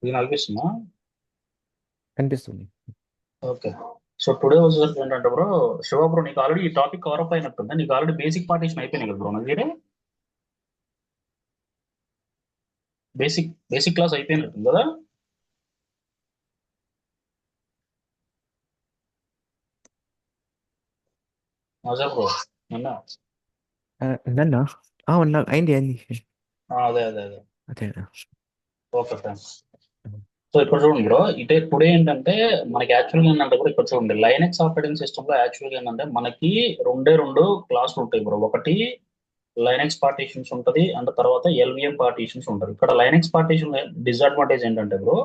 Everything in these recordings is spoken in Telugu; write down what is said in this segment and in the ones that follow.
ఇది అనిపిస్తుందా? కనిపిస్తుంది. ఓకే. సో టుడే వచ్చేసరికి ఏంటంటే బ్రో, శివ బ్రో, నీకు ఆల్రెడీ ఈ టాపిక్ కవర్ అప్ అయినట్టుంది. నీకు ఆల్రెడీ బేసిక్ పార్టీషన్ అయిపోయినాయి కదా బ్రో? నదీరే బేసిక్ క్లాస్ అయిపోయినట్టుంది కదా? మజా బ్రో. నిన్న నన్నా ఉన్నా అయింది అయింది. అదే అదే అదే. అదే. Okay friend. సో ఇక్కడ చూడండి బ్రో, ఇటే టుడే ఏంటంటే మనకి యాక్చువల్గా ఏంటంటే బ్రో, ఇక్కడ చూడండి లైనక్స్ ఆపరేటింగ్ సిస్టమ్ లో యాక్చువల్గా ఏంటంటే మనకి రెండు క్లాసులు ఉంటాయి బ్రో. ఒకటి లైనక్స్ పార్టీషన్స్ ఉంటది, అండ్ తర్వాత ఎల్విఎం పార్టీషన్స్ ఉంటది. ఇక్కడ లైనక్స్ పార్టీషన్ డిసడ్వాంటేజ్ ఏంటంటే బ్రో,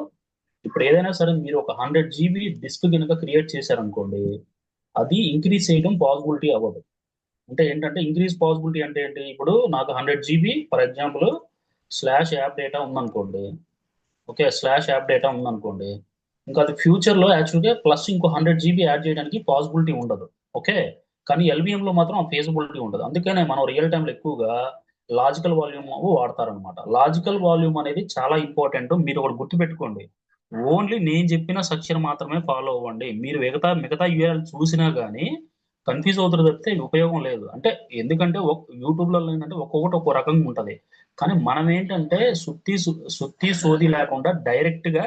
ఇప్పుడు ఏదైనా సరే మీరు ఒక 100 GB డిస్క్ కనుక క్రియేట్ చేశారనుకోండి, అది ఇంక్రీజ్ చేయడం పాసిబిలిటీ అవ్వదు. అంటే ఏంటంటే ఇంక్రీజ్ పాసిబిలిటీ అంటే ఏంటి, ఇప్పుడు నాకు 100 GB for example slash app data ఉందనుకోండి. ఓకే, స్లాష్ యాప్ డేటా ఉందనుకోండి, ఇంకా అది ఫ్యూచర్ లో యాక్చువల్గా ప్లస్ ఇంకో 100 GB యాడ్ చేయడానికి పాసిబిలిటీ ఉండదు. ఓకే. కానీ ఎల్విఎం లో మాత్రం ఆ ఫేసిబిలిటీ ఉండదు. అందుకనే మనం రియల్ టైంలో ఎక్కువగా లాజికల్ వాల్యూమ్ వాడతారనమాట. లాజికల్ వాల్యూమ్ అనేది చాలా ఇంపార్టెంట్. మీరు ఒకటి గుర్తుపెట్టుకోండి, ఓన్లీ నేను చెప్పిన స్ట్రక్చర్ మాత్రమే ఫాలో అవ్వండి. మీరు మిగతా మిగతా యూఆర్ఎల్ చూసినా కానీ కన్ఫ్యూజ్ అవుతారు తప్పితే ఉపయోగం లేదు. అంటే ఎందుకంటే యూట్యూబ్లలో ఏంటంటే ఒక్కొక్కటి ఒక్కో రకంగా ఉంటది. కానీ మనం ఏంటంటే సుత్తి సోది లేకుండా డైరెక్ట్ గా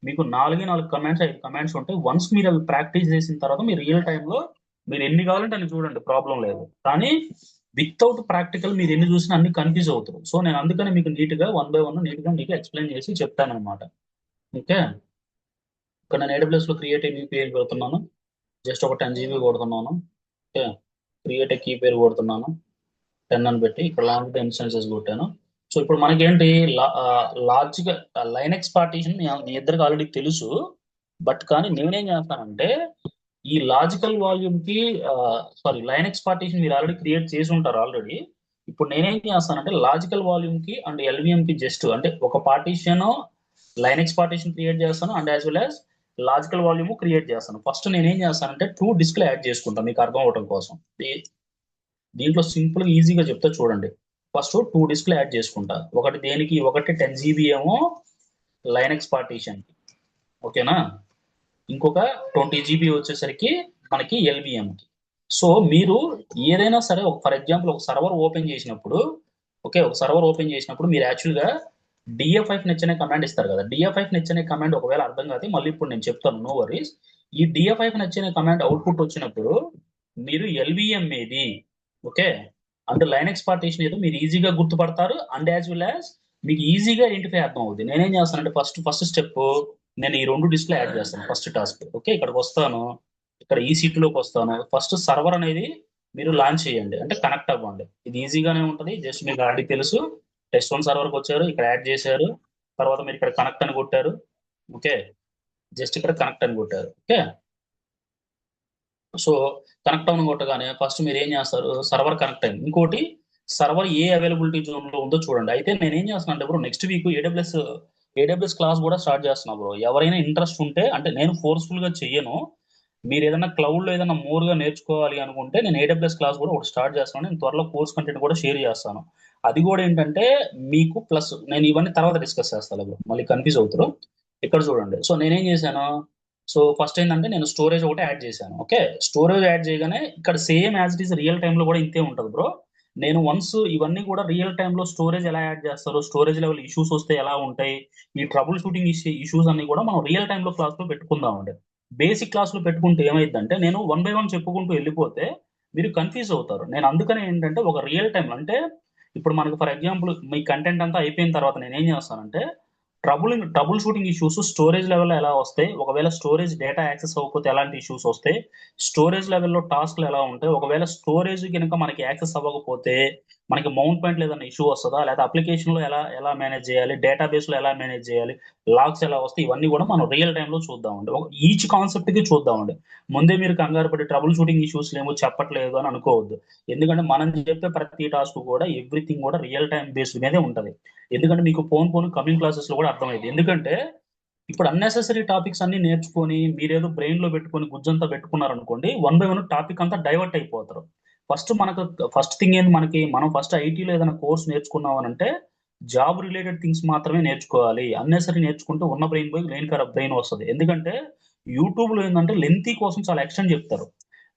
మీకు నాలుగు కమాండ్స్ 5 కమాండ్స్ ఉంటాయి. వన్స్ మీరు అవి ప్రాక్టీస్ చేసిన తర్వాత మీరు రియల్ టైంలో మీరు ఎన్ని కావాలంటే అన్ని చూడండి, ప్రాబ్లం లేదు. కానీ వితౌట్ ప్రాక్టికల్ మీరు ఎన్ని చూసినా అన్ని కన్ఫ్యూజ్ అవుతారు. సో నేను అందుకని మీకు నీట్ గా 1 by 1 నీట్ గా మీకు ఎక్స్ప్లెయిన్ చేసి చెప్తాను అనమాట. ఓకే. ఇక్కడ నేను AWS లో క్రియేట్ ఏ పేరు పెడుతున్నాను. జస్ట్ ఒక 10 GB కొడుతున్నాను. ఓకే. క్రియేట్ ఏ కీ పేరు కొడుతున్నాను. 10 అని పెట్టి ఇక్కడ లాంగ్ ఇన్స్టెన్సెస్ కొట్టాను. సో ఇప్పుడు మనకేంటి, లార్జ్గా లైనక్స్ పార్టీషన్ మీ ఇద్దరికి ఆల్రెడీ తెలుసు. బట్ కానీ నేనేం చేస్తానంటే ఈ లాజికల్ వాల్యూమ్ కి, సారీ, లైనక్స్ పార్టీషన్ మీరు ఆల్రెడీ క్రియేట్ చేసి ఉంటారు ఆల్రెడీ. ఇప్పుడు నేనేం చేస్తానంటే లాజికల్ వాల్యూమ్ కి అండ్ ఎల్విఎం కి జస్ట్ అంటే ఒక పార్టీషన్, లైనక్స్ పార్టీషన్ క్రియేట్ చేస్తాను and as well as logical volume create చేస్తాను. ఫస్ట్ నేనేం చేస్తానంటే 2 డిస్క్లు యాడ్ చేసుకుంటాను మీకు అర్థం అవడం కోసం. దీంట్లో సింపుల్ ఈజీగా చెప్తా చూడండి. ఫస్ట్ 2 డిస్క్లు యాడ్ చేసుకుంటా. ఒకటి దేనికి, ఒకటి 10 GB ఏమో లైనక్స్ పార్టీషన్, ఓకేనా. ఇంకొక 20 GB వచ్చేసరికి మనకి ఎల్విఎం కి. సో మీరు ఏదైనా సరే ఒక ఫర్ ఎగ్జాంపుల్ ఒక సర్వర్ ఓపెన్ చేసినప్పుడు, ఓకే, ఒక సర్వర్ ఓపెన్ చేసినప్పుడు మీరు యాక్చువల్గా డిఎఫ్ఐఫ్ నెచ్ అనే కమాండ్ ఇస్తారు కదా. డిఎఫ్ఐఫ్ నెచ్ అనే కమాండ్ ఒకవేళ అర్థం కాదు మళ్ళీ ఇప్పుడు నేను చెప్తాను, నో వరీస్. ఈ డిఎఫ్ఐఫ్ నెచ్ అనే కమాండ్ అవుట్పుట్ వచ్చినప్పుడు మీరు ఎల్విఎం ఏది, ఓకే, అండ్ లైనక్స్ పార్టీషన్ ఏదో మీరు ఈజీగా గుర్తుపడతారు. అండ్ యాజ్ వెల్ యాజ్ మీకు ఈజీగా ఐడెంటిఫై అర్థం అవుతుంది. నేనేం చేస్తానంటే ఫస్ట్ ఫస్ట్ స్టెప్, నేను ఈ 2 డిస్ప్లే యాడ్ చేస్తాను. ఫస్ట్ టాస్క్, ఓకే, ఇక్కడికి వస్తాను. ఇక్కడ ఈ సీట్ లోకి వస్తాను. ఫస్ట్ సర్వర్ అనేది మీరు లాంచ్ చేయండి, అంటే కనెక్ట్ అవ్వండి. ఇది ఈజీగానే ఉంటుంది. జస్ట్ మీకు ఆల్రెడీ తెలుసు. టెస్ట్ 1 సర్వర్కి వచ్చారు, ఇక్కడ యాడ్ చేశారు. తర్వాత మీరు ఇక్కడ కనెక్ట్ అని కొట్టారు. ఓకే. జస్ట్ ఇక్కడ కనెక్ట్ అని కొట్టారు. ఓకే. సో కనెక్ట్ అవ్వని కొట్టగానే ఫస్ట్ మీరు ఏం చేస్తారు, సర్వర్ కనెక్ట్ అయింది. ఇంకోటి, సర్వర్ ఏ అవైలబిలిటీ జోన్ లో ఉందో చూడండి. అయితే నేనేం చేస్తున్నాను అంటే bro, next week AWS class కూడా స్టార్ట్ చేస్తున్నా బ్రో. ఎవరైనా ఇంట్రెస్ట్ ఉంటే, అంటే నేను ఫోర్స్ఫుల్ గా చెయ్యను. మీరు ఏదైనా క్లౌడ్ లో ఏదైనా మోర్ గా నేర్చుకోవాలి అనుకుంటే నేను ఏడబ్ల్యూఎస్ క్లాస్ కూడా ఒకటి స్టార్ట్ చేస్తున్నాను. నేను త్వరలో కోర్స్ కంటెంట్ కూడా షేర్ చేస్తాను. అది కూడా ఏంటంటే మీకు ప్లస్, నేను ఇవన్నీ తర్వాత డిస్కస్ చేస్తాను బ్రో, మళ్ళీ కన్ఫ్యూజ్ అవుతారు. ఇక్కడ చూడండి. సో నేనేం చేశాను, సో ఫస్ట్ ఏంటంటే నేను స్టోరేజ్ ఒకటి యాడ్ చేశాను. ఓకే. స్టోరేజ్ యాడ్ చేయగానే ఇక్కడ same as it is real time లో కూడా ఇంతే ఉంటుంది బ్రో. నేను వన్స్ ఇవన్నీ కూడా రియల్ టైమ్ లో స్టోరేజ్ ఎలా యాడ్ చేస్తారు, స్టోరేజ్ లెవెల్ ఇష్యూస్ వస్తే ఎలా ఉంటాయి, ఈ ట్రబుల్ షూటింగ్ ఇష్యూస్ అన్ని కూడా మనం రియల్ టైమ్ లో క్లాస్ లో పెట్టుకుందామండి. బేసిక్ క్లాస్ లో పెట్టుకుంటే ఏమైందంటే నేను 1 by 1 చెప్పుకుంటూ వెళ్ళిపోతే మీరు కన్ఫ్యూజ్ అవుతారు. నేను అందుకనే ఏంటంటే ఒక రియల్ టైం అంటే, ఇప్పుడు మనకు ఫర్ ఎగ్జాంపుల్ మీ కంటెంట్ అంతా అయిపోయిన తర్వాత నేను ఏం చేస్తానంటే ట్రబుల్ షూటింగ్ ఇష్యూస్ స్టోరేజ్ లెవెల్లో ఎలా వస్తాయి, ఒకవేళ స్టోరేజ్ డేటా యాక్సెస్ అవ్వకపోతే ఎలాంటి ఇష్యూస్ వస్తాయి, స్టోరేజ్ లెవెల్లో టాస్క్లు ఎలా ఉంటాయి, ఒకవేళ స్టోరేజ్ కనుక మనకి యాక్సెస్ అవ్వకపోతే మనకి మౌంట్ పాయింట్ ఏదైనా ఇష్యూ వస్తుందా, లేదా అప్లికేషన్ లో ఎలా ఎలా మేనేజ్ చేయాలి, డేటాబేస్ లో ఎలా మేనేజ్ చేయాలి, లాగ్స్ ఎలా వస్తాయి, ఇవన్నీ కూడా మనం రియల్ టైమ్ లో చూద్దామండి. ఈచ్ కాన్సెప్ట్ కి చూద్దామండి. ముందే మీరు కంగారు పడి ట్రబుల్ షూటింగ్ ఇష్యూస్ ఏమో చెప్పట్లేదు అని అనుకోవద్దు. ఎందుకంటే మనం చెప్పే ప్రతి టాస్క్ కూడా ఎవ్రీథింగ్ కూడా రియల్ టైం బేస్డ్ మీదే ఉంటది. ఎందుకంటే మీకు పోన్ పోన్ కమింగ్ క్లాసెస్ లో కూడా అర్థమైంది. ఎందుకంటే ఇప్పుడు అన్నెసెసరీ టాపిక్స్ అన్ని నేర్చుకొని మీరేదో బ్రెయిన్ లో పెట్టుకొని గుజ్జంతా పెట్టుకున్నారనుకోండి, 1 by 1 టాపిక్ అంతా డైవర్ట్ అయిపోతారు. ఫస్ట్ థింగ్ ఏంది, మనం ఫస్ట్ ఐటీలో ఏదైనా కోర్స్ నేర్చుకున్నాం అని అంటే జాబ్ రిలేటెడ్ థింగ్స్ మాత్రమే నేర్చుకోవాలి. అన్నెసరీ నేర్చుకుంటే ఉన్న బ్రెయిన్ పోయి బ్రెయిన్ ఖరాబ్ బ్రెయిన్ వస్తుంది. ఎందుకంటే యూట్యూబ్లో ఏంటంటే లెంతీ కోసం చాలా ఎక్స్టెండ్ చెప్తారు.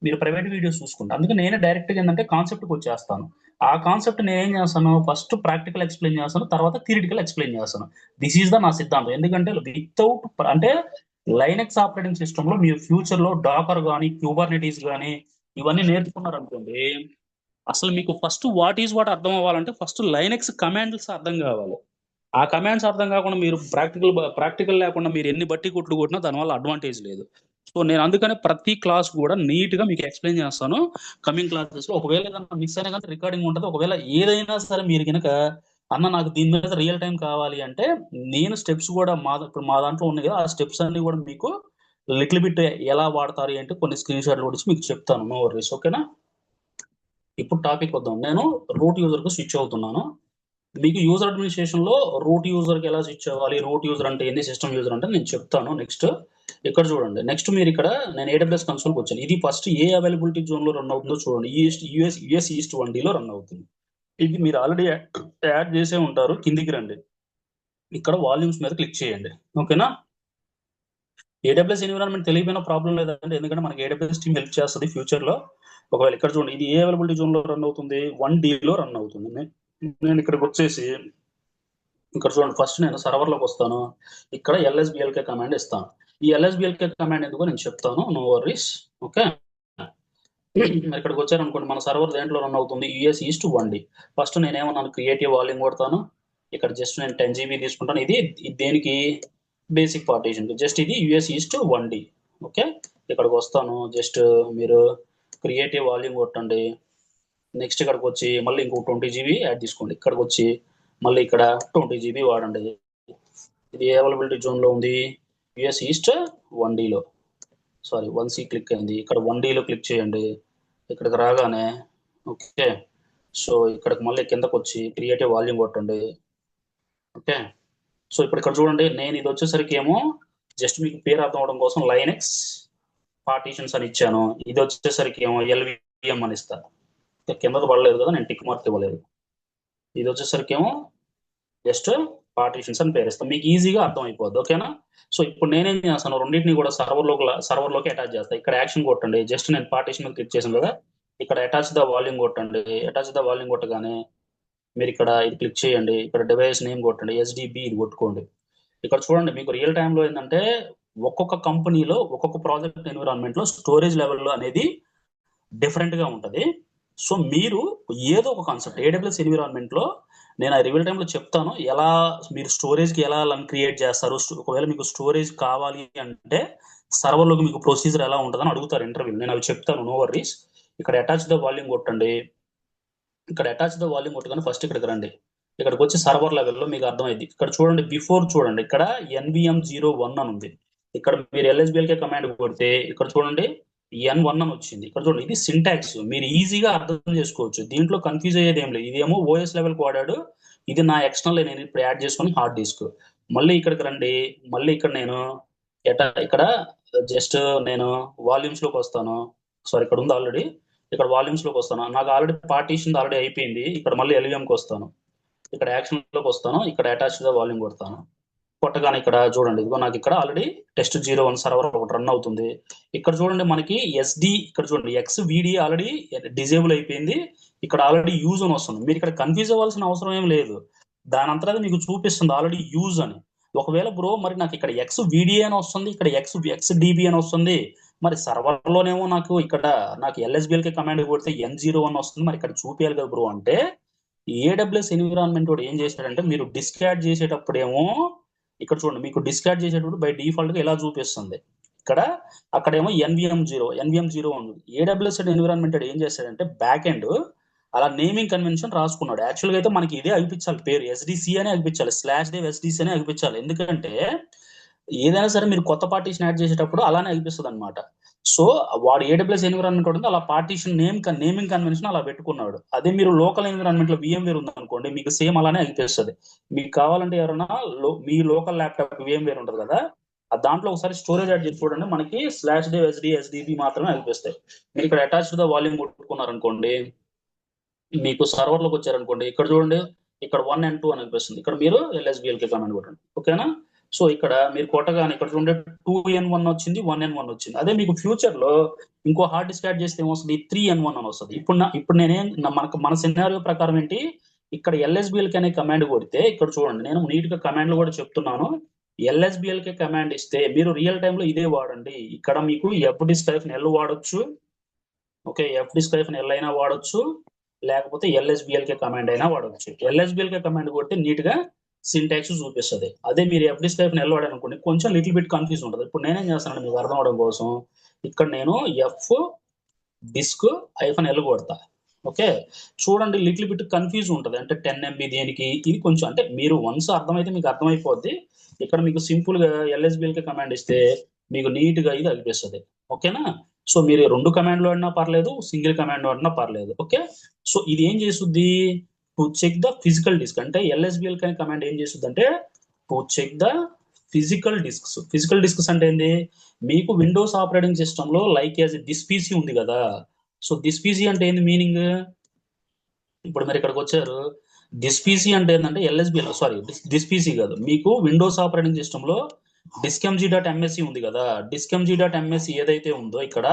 మీరు ప్రైవేట్ వీడియోస్ చూసుకుంటే అందుకే నేనే డైరెక్ట్గా ఏంటంటే కాన్సెప్ట్కి వచ్చేస్తాను. ఆ కాన్సెప్ట్ నేనేం చేస్తాను, ఫస్ట్ ప్రాక్టికల్ ఎక్స్ప్లెయిన్ చేస్తాను, తర్వాత థియరిటికల్ ఎక్స్ప్లెయిన్ చేస్తాను. దిస్ ఈజ్ ద నా సిద్ధాంతం. ఎందుకంటే వితౌట్ అంటే లైనక్స్ ఆపరేటింగ్ సిస్టమ్ లో మీరు ఫ్యూచర్ లో డాకర్ కానీ క్యూబర్నెటీస్ కానీ ఇవన్నీ నేర్చుకున్నారు అనుకోండి, అసలు మీకు ఫస్ట్ వాట్ ఈజ్ వాట్ అర్థం అవ్వాలంటే ఫస్ట్ లైనక్స్ కమాండ్స్ అర్థం కావాలి. ఆ కమాండ్స్ అర్థం కాకుండా మీరు ప్రాక్టికల్ లేకుండా మీరు ఎన్ని బట్టి కొట్లు కొట్టినా దానివల్ల అడ్వాంటేజ్ లేదు. సో నేను అందుకనే ప్రతి క్లాస్ కూడా నీట్ గా మీకు ఎక్స్ప్లెయిన్ చేస్తాను. కమింగ్ క్లాసెస్ లో ఒకవేళ ఏదైనా మిస్ అయినా కానీ రికార్డింగ్ ఉంటుంది. ఒకవేళ ఏదైనా సరే మీరు కనుక అన్న నాకు దీని మీద రియల్ టైం కావాలి అంటే నేను స్టెప్స్ కూడా ఇప్పుడు మా దాంట్లో ఉన్నాయి కదా, ఆ స్టెప్స్ అన్ని కూడా మీకు లిటిల్ బిట్ ఎలా వాడతారు అంటే కొన్ని స్క్రీన్ షాట్లు కూడా మీకు చెప్తాను. నో వర్రీస్, ఓకేనా. ఇప్పుడు టాపిక్ వద్దాం. నేను రూట్ యూజర్ కు స్విచ్ అవుతున్నాను. మీకు యూజర్ అడ్మినిస్ట్రేషన్ లో రూట్ యూజర్ కి ఎలా స్విచ్ అవ్వాలి, రూట్ యూజర్ అంటే ఏంది, సిస్టమ్ యూజర్ అంటే నేను చెప్తాను నెక్స్ట్. ఇక్కడ చూడండి, నెక్స్ట్ మీరు ఇక్కడ నేను ఏడబ్ల్యూఎస్ కన్సోల్కి వచ్చాను. ఇది ఫస్ట్ ఏ అవైలబిలిటీ జోన్ లో రన్ అవుతుందో చూడండి. యుఎస్ ఈస్ట్ 1D లో రన్ అవుతుంది. ఇది మీరు ఆల్రెడీ యాడ్ చేసే ఉంటారు. కిందికి రండి, ఇక్కడ వాల్యూమ్స్ మీద క్లిక్ చేయండి, ఓకేనా. ఏడబ్ల్యూఎస్ ఎన్విరాన్మెంట్ తెలియపోయినా ప్రాబ్లం లేదంటే, ఎందుకంటే మనకి ఏడబ్ల్యూఎస్ టీమ్ హెల్ప్ చేస్తుంది ఫ్యూచర్ లో. ఒకవేళ ఇక్కడ చూడండి, ఇది ఏ అవైలబిలిటీ జోన్ లో రన్ అవుతుంది, 1D లో రన్ అవుతుంది. నేను ఇక్కడికి వచ్చేసి ఇక్కడ చూడండి, ఫస్ట్ నేను సర్వర్ లోకి వస్తాను. ఇక్కడ LSBLK కమాండ్ ఇస్తాను. ఈ LSBLK కమాండ్ ఎందుకో నేను చెప్తాను, నో వర్రీస్, ఓకే. ఇక్కడికి వచ్చారనుకోండి, మన సర్వర్ దేంట్లో రన్ అవుతుంది, యుఎస్ ఈస్ట్ 1D. ఫస్ట్ నేను ఏమన్నాను, క్రియేటివ్ వాల్యూమ్ కొడతాను. ఇక్కడ జస్ట్ నేను 10 GB తీసుకుంటాను. ఇది దేనికి, బేసిక్ పార్టీషన్. జస్ట్ ఇది యుఎస్ ఈస్ట్ 1D, ఓకే. ఇక్కడికి వస్తాను, జస్ట్ మీరు క్రియేటివ్ వాల్యూమ్ కొట్టండి. నెక్స్ట్ ఇక్కడికి వచ్చి మళ్ళీ ఇంకో 20 GB యాడ్ తీసుకోండి. ఇక్కడికి వచ్చి మళ్ళీ ఇక్కడ 20 GB వాడండి. ఇది అవైలబిలిటీ జోన్ లో ఉంది, యుఎస్ ఈస్ట్ 1D లో. సారీ, 1C క్లిక్ అయింది. ఇక్కడ 1D లో క్లిక్ చేయండి. ఇక్కడికి రాగానే ఓకే, సో ఇక్కడికి మళ్ళీ కిందకు వచ్చి క్రియేటివ్ వాల్యూమ్ కొట్టండి, ఓకే. సో ఇప్పుడు ఇక్కడ చూడండి, నేను ఇది వచ్చేసరికి ఏమో జస్ట్ మీకు పేరు అర్థం అవడం కోసం లైనక్స్ పార్టీషన్స్ అని ఇచ్చాను. ఇది వచ్చేసరికి ఏమో LVM అని ఇస్తాను. కిందకు పడలేదు కదా, నేను టిక్ మార్క్ ఇవ్వలేదు. ఇది వచ్చేసరికి ఏమో జస్ట్ పార్టీషన్స్ అని పేరు ఇస్తాను. మీకు ఈజీగా అర్థం అయిపోద్ది, ఓకేనా. సో ఇప్పుడు నేనేం చేస్తాను, రెండింటిని కూడా సర్వర్లోకి అటాచ్ చేస్తాను. ఇక్కడ యాక్షన్ కొట్టండి, జస్ట్ నేను పార్టీషన్ క్లిక్ చేశాను కదా, ఇక్కడ అటాచ్ ద వాల్యూమ్ కొట్టండి. అటాచ్ ద వాల్యూమ్ కొట్టగానే మీరు ఇక్కడ ఇది క్లిక్ చేయండి. ఇక్కడ డివైస్ నేమ్ కొట్టండి, SDB ఇది కొట్టుకోండి. ఇక్కడ చూడండి, మీకు రియల్ టైంలో ఏంటంటే ఒక్కొక్క కంపెనీలో ఒక్కొక్క ప్రాజెక్ట్ ఎన్విరాన్మెంట్ లో స్టోరేజ్ లెవెల్ అనేది డిఫరెంట్ గా ఉంటది. సో మీరు ఏదో ఒక కాన్సెప్ట్ AWS ఎన్విరాన్మెంట్ లో నేను ఆ రియల్ టైంలో చెప్తాను, ఎలా మీరు స్టోరేజ్ కి ఎలా క్రియేట్ చేస్తారు. ఒకవేళ మీకు స్టోరేజ్ కావాలి అంటే సర్వర్లోకి మీకు ప్రొసీజర్ ఎలా ఉంటుందని అడుగుతారు ఇంటర్వ్యూ, నేను అవి చెప్తాను, నో వర్రీస్. ఇక్కడ అటాచ్ ద వాల్యూమ్ కొట్టండి. ఇక్కడ అటాచ్ ద వాల్యూమ్ కొట్టగానే ఫస్ట్ ఇక్కడికి రండి. ఇక్కడికి వచ్చి సర్వర్ లెవెల్లో మీకు అర్థమైంది. ఇక్కడ చూడండి, బిఫోర్ చూడండి, ఇక్కడ NVM01 అని ఉంది. ఇక్కడ మీరు LSBLK కమాండ్ కొడితే ఇక్కడ చూడండి N1 అని వచ్చింది. ఇక్కడ చూడండి, ఇది సింటాక్స్, మీరు ఈజీగా అర్థం చేసుకోవచ్చు. దీంట్లో కన్ఫ్యూజ్ అయ్యేది ఏం లేదు. ఇదేమో OS లెవెల్కి వాడాడు, ఇది నా ఎక్స్టర్నల్ నేను ఇప్పుడు యాడ్ చేసుకుని హార్డ్ డిస్క్. మళ్ళీ ఇక్కడికి రండి, మళ్ళీ ఇక్కడ నేను ఇక్కడ జస్ట్ నేను వాల్యూమ్స్ లోకి వస్తాను. సారీ, ఇక్కడ ఉంది ఆల్రెడీ. ఇక్కడ వాల్యూమ్స్ లోకి వస్తాను. నాకు ఆల్రెడీ పార్టీషన్ ఆల్రెడీ అయిపోయింది. ఇక్కడ మళ్ళీ LVMకి వస్తాను. ఇక్కడ యాక్షన్ లోకి వస్తాను. ఇక్కడ అటాచ్ ద వాల్యూమ్ కొడతాను. కొట్టగానే ఇక్కడ చూడండి, ఇదిగో నాకు ఇక్కడ ఆల్రెడీ test01 సర్వర్ ఒకటి రన్ అవుతుంది. ఇక్కడ చూడండి మనకి ఇక్కడ చూడండి XVD ఆల్రెడీ డిజేబుల్ అయిపోయింది. ఇక్కడ ఆల్రెడీ యూజ్ అని వస్తుంది. మీరు ఇక్కడ కన్ఫ్యూజ్ అవ్వాల్సిన అవసరం ఏం లేదు. దాని అంతటా మీకు చూపిస్తుంది ఆల్రెడీ యూజ్ అని. ఒకవేళ బ్రో మరి నాకు ఇక్కడ XVD అని వస్తుంది, ఇక్కడ XDB అని వస్తుంది, మరి సర్వర్ లోనేమో నాకు LSBLK కమాండ్ కొడితే N01 వస్తుంది, మరి ఇక్కడ చూపించాలి కదా బ్రో అంటే, AWS ఎన్విరాన్మెంట్ వాడు ఏం చేశాడంటే, మీరు డిస్కార్డ్ చేసేటప్పుడేమో ఇక్కడ చూడండి, మీకు డిస్కార్డ్ చేసేటప్పుడు బై డిఫాల్ట్ గా ఎలా చూపిస్తుంది, అక్కడేమో NVM0 ఉంది. AWS ఎన్విరాన్మెంట్ ఏం చేశాడంటే బ్యాక్ ఎండ్ అలా నేమింగ్ కన్వెన్షన్ రాసుకున్నాడు. యాక్చువల్గా అయితే మనకి ఇదే అనిపించాలి, పేరు SDC అనే అనిపించాలి, /dev SDC అనే అనిపించాలి. ఎందుకంటే ఏదైనా సరే మీరు కొత్త పార్టీషన్ యాడ్ చేసేటప్పుడు అలానే అనిపిస్తుంది అనమాట. సో వాడు AWS ఎన్విరాన్మెంట్ ఉంటుంది, అలా పార్టీషన్ నేమింగ్ కన్వెన్షన్ అలా పెట్టుకున్నాడు. అదే మీరు లోకల్ ఎన్విరాన్మెంట్ లో VMware ఉంది అనుకోండి, మీకు సేమ్ అలానే అనిపిస్తుంది. మీకు కావాలంటే ఎవరైనా మీ లోకల్ ల్యాప్టాప్ VMware ఉంటుంది కదా, దాంట్లో ఒకసారి స్టోరేజ్ యాడ్ చేసి చూడండి, మనకి /dev SDB మాత్రమే అనిపిస్తాయి. మీరు ఇక్కడ అటాచ్ ద వాల్యూమ్ కొట్టుకున్నారనుకోండి, మీకు సర్వర్ లోకి వచ్చారనుకోండి, ఇక్కడ చూడండి, ఇక్కడ 1 and 2 అని అనిపిస్తుంది. ఇక్కడ మీరు LSBLK కమాండ్ కొట్టండి. ఓకేనా? సో ఇక్కడ మీరు కొట్టగానే ఇక్కడ చూడండి 2N1 వచ్చింది, 1N1 వచ్చింది. అదే మీకు ఫ్యూచర్ లో ఇంకో హార్డ్ డిస్క్ యాడ్ చేస్తే ఏమొస్తుంది, 3N1 అని వస్తుంది. ఇప్పుడు మన సినారియో ప్రకారం ఏంటి, ఇక్కడ LSBLK అనే కమాండ్ కొడితే ఇక్కడ చూడండి, నేను నీట్ గా కమాండ్లు కూడా చెప్తున్నాను. LSBLK కమాండ్ ఇస్తే మీరు రియల్ టైమ్ లో ఇదే వాడండి. ఇక్కడ మీకు FDisc-L వాడొచ్చు. ఓకే, FDisc-L అయినా వాడొచ్చు, లేకపోతే LSBLK కమాండ్ అయినా వాడవచ్చు. LSBLK కమాండ్ కొట్టి నీట్ గా సింటాక్స్ చూపిస్తుంది. అదే మీరు FDisc-L వాడాలనుకోండి కొంచెం లిటిల్ బిట్ కన్ఫ్యూజ్ ఉంటుంది. ఇప్పుడు నేనేం చేస్తానండి మీకు అర్థం అవడం కోసం, ఇక్కడ నేను FDisc-L కొడతా. ఓకే, చూడండి లిటిల్ బిట్ కన్ఫ్యూజ్ ఉంటుంది. అంటే 10 MB దేనికి, ఇది కొంచెం అంటే మీరు వన్స్ అర్థమైతే మీకు అర్థమైపోద్ది. ఇక్కడ మీకు సింపుల్ గా LSBLK కమాండ్ ఇస్తే మీకు నీట్ గా ఇది అనిపిస్తుంది. ఓకేనా? సో మీరు 2 కమాండ్లు వాడినా పర్లేదు, సింగిల్ కమాండ్ వాడినా పర్లేదు. ఓకే, సో ఇది ఏం చేస్తుంది, to check the physical disk. అంటే LSBLK అనే కమాండ్ ఏం చేస్తుంది అంటే to check the physical disks. Physical disks అంటే ఏంది, మీకు విండోస్ ఆపరేటింగ్ సిస్టమ్ లో లైక్ యాజ్ దిస్ పీసీ ఉంది కదా. సో దిస్ పీసీ అంటే ఏంది మీనింగ్, ఇప్పుడు మీరు ఇక్కడికి వచ్చారు, దిస్ పీసీ అంటే ఏంటంటే దిస్ పీసీ కాదు, మీకు విండోస్ ఆపరేటింగ్ సిస్టమ్ లో diskmg.msc ఉంది కదా. diskmg.msc ఏదైతే ఉందో ఇక్కడ,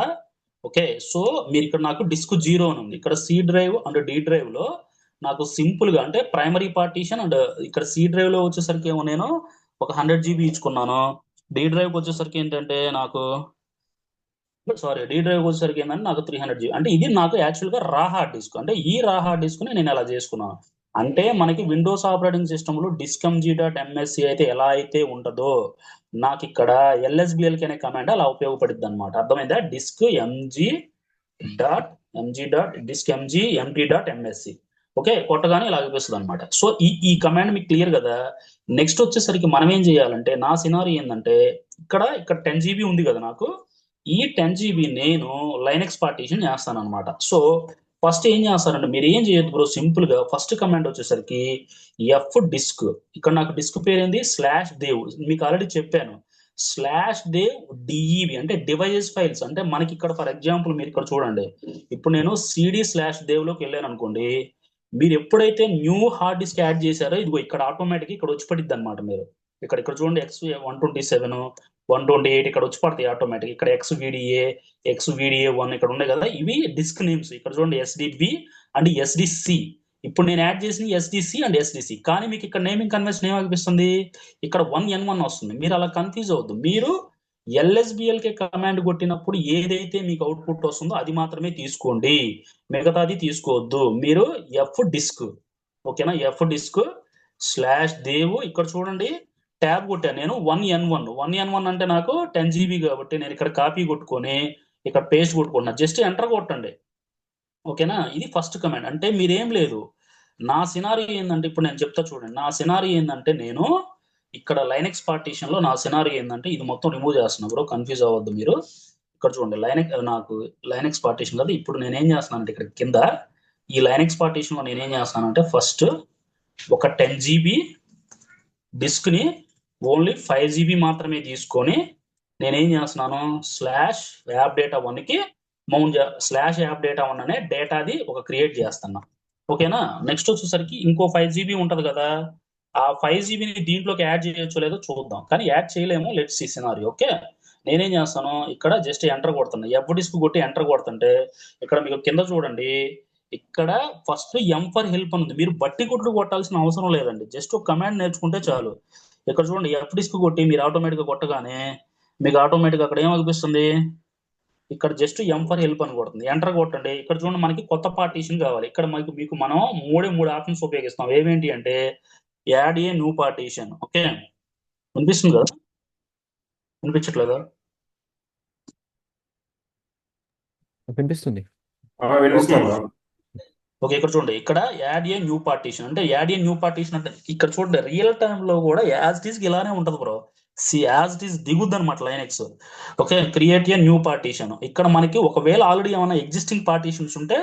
ఓకే, సో మీరు ఇక్కడ నాకు డిస్క్ 0 అని ఉంది. ఇక్కడ C drive and D drive లో నాకు సింపుల్ గా అంటే ప్రైమరీ పార్టీషన్ అండ్ ఇక్కడ C డ్రైవ్ లో వచ్చేసరికి ఏమో నేను ఒక 100 GB ఇచ్చుకున్నాను. D డ్రైవ్ వచ్చేసరికి ఏంటంటే నాకు D డ్రైవ్ వచ్చేసరికి ఏంటంటే నాకు 300 GB. అంటే ఇది నాకు యాక్చువల్ గా రా హార్డ్ డిస్క్. అంటే ఈ రా హార్డ్ డిస్క్ ని నేను ఎలా చేసుకున్నాను అంటే, మనకి విండోస్ ఆపరేటింగ్ సిస్టమ్ లో diskmg.msc అయితే ఎలా అయితే ఉంటుందో నాకు ఇక్కడ LSBLK అనే కమాండ్ అలా ఉపయోగపడుతుంది అనమాట. అర్థమైందా? diskmg.msc. ఓకే, కొట్టగానే ఇలా చూపిస్తుంది అనమాట. సో ఈ కమాండ్ మీకు క్లియర్ కదా. నెక్స్ట్ వచ్చేసరికి మనం ఏం చేయాలంటే, నా సినారీ ఏంటంటే ఇక్కడ 10 GB ఉంది కదా నాకు, ఈ 10 GB నేను లైనక్స్ పార్టీషన్ చేస్తాను అనమాట. సో ఫస్ట్ ఏం చేస్తారంటే, మీరు ఏం చేయొద్దు బ్రో, సింపుల్ గా ఫస్ట్ కమాండ్ వచ్చేసరికి FDisc. ఇక్కడ నాకు డిస్క్ పేరు ఏంది, /dev. మీకు ఆల్రెడీ చెప్పాను, /dev DEV అంటే డివైజెస్ ఫైల్స్. అంటే మనకి ఇక్కడ ఫర్ ఎగ్జాంపుల్ మీరు ఇక్కడ చూడండి, ఇప్పుడు నేను CD/dev లోకి వెళ్ళాను అనుకోండి, మీరు ఎప్పుడైతే న్యూ హార్డ్ డిస్క్ యాడ్ చేశారో ఇదిగో ఇక్కడ ఆటోమేటిక్ ఇక్కడ వచ్చి పడిద్ది అనమాట. మీరు ఇక్కడ చూడండి X127 128 ఇక్కడ వచ్చి పడతాయి ఆటోమేటిక్. ఇక్కడ XVDA1 ఇక్కడ ఉన్నాయి కదా, ఇవి డిస్క్ నేమ్స్. ఇక్కడ చూడండి SDB అండ్ SDC. ఇప్పుడు నేను యాడ్ చేసిన SDC అండ్ SDC, కానీ మీకు ఇక్కడ నేమింగ్ కన్వెన్షన్ ఏమనిపిస్తుంది, ఇక్కడ 1N1 వస్తుంది. మీరు అలా కన్ఫ్యూజ్ అవద్దు. మీరు LSBLK కమాండ్ కొట్టినప్పుడు ఏదైతే మీకు అవుట్పుట్ వస్తుందో అది మాత్రమే తీసుకోండి, మిగతాది తీసుకోవద్దు. మీరు FDisc, ఓకేనా, FDisc/dev ఇక్కడ చూడండి ట్యాబ్ కొట్టాను నేను 1N1 అంటే నాకు 10 GB కాబట్టి నేను ఇక్కడ కాపీ కొట్టుకొని ఇక్కడ పేస్ట్ కొట్టుకుంటున్నా. జస్ట్ ఎంటర్ కొట్టండి. ఓకేనా, ఇది ఫస్ట్ కమాండ్. అంటే మీరేం లేదు, నా సినారీ ఏంటంటే ఇప్పుడు నేను చెప్తా చూడండి. నా సినారీ ఏంటంటే నేను ఇక్కడ లైనక్స్ పార్టీషన్ లో నా సినారీ ఏంటంటే ఇది మొత్తం రిమూవ్ చేస్తున్నా బ్రో, కన్ఫ్యూజ్ అవ్వద్దు మీరు. ఇక్కడ చూడండి నాకు లైనక్స్ పార్టీషన్ కదా. ఇప్పుడు నేనేం చేస్తున్నానంటే ఇక్కడ కింద ఈ లైనక్స్ పార్టీషన్ లో నేనేం చేస్తానంటే ఫస్ట్ ఒక 10 GB డిస్క్ ని ఓన్లీ 5 GB మాత్రమే తీసుకొని నేనేం చేస్తున్నాను, /appdata1 కి మౌంట్ /appdata1 అనే డేటాది ఒక క్రియేట్ చేస్తున్నా. ఓకేనా, నెక్స్ట్ వచ్చేసరికి ఇంకో 5 GB ఉంటది కదా, ఆ 5 GB ని దీంట్లోకి యాడ్ చేయొచ్చో లేదో చూద్దాం, కానీ యాడ్ చేయలేము. Let's see scenario. ఓకే, నేనేం చేస్తాను ఇక్కడ జస్ట్ ఎంటర్ కొడుతున్నా. FDisc కొట్టి ఎంటర్ కొడుతుంటే ఇక్కడ మీకు కింద చూడండి, ఇక్కడ ఫస్ట్ M for help అని ఉంది. మీరు బట్టి కొట్లు కొట్టాల్సిన అవసరం లేదండి, జస్ట్ ఒక కమాండ్ నేర్చుకుంటే చాలు. ఇక్కడ చూడండి FDisc కొట్టి మీరు ఆటోమేటిక్ గా కొట్టగానే మీకు ఆటోమేటిక్ అక్కడ ఏం అనిపిస్తుంది, ఇక్కడ జస్ట్ M for help అని కొడుతుంది. ఎంటర్ కొట్టండి. ఇక్కడ చూడండి మనకి కొత్త పార్టీషన్ కావాలి. ఇక్కడ మీకు మనం మూడు ఆప్షన్స్ ఉపయోగిస్తాం. ఏమేంటి అంటే add a new partition. Okay, వినిపిస్తుంది కదా, వినిపించట్లేదా? వినిపిస్తుంది. ఓకే, ఇక్కడ చూడండి ఇక్కడ యాడ్ ఏ న్యూ పార్టీషన్ అంటే ఇక్కడ చూడండి రియల్ టైమ్ లో కూడా యాజ్ ఇట్ ఈస్ ఇలానే ఉంటది బ్రో. యాజ్ ఇట్ ఈస్ దిగుద్ది అనమాట Linux. Okay, create a new partition. ఇక్కడ మనకి ఒకవేళ ఆల్రెడీ ఏమైనా ఎగ్జిస్టింగ్ పార్టీషన్స్ ఉంటే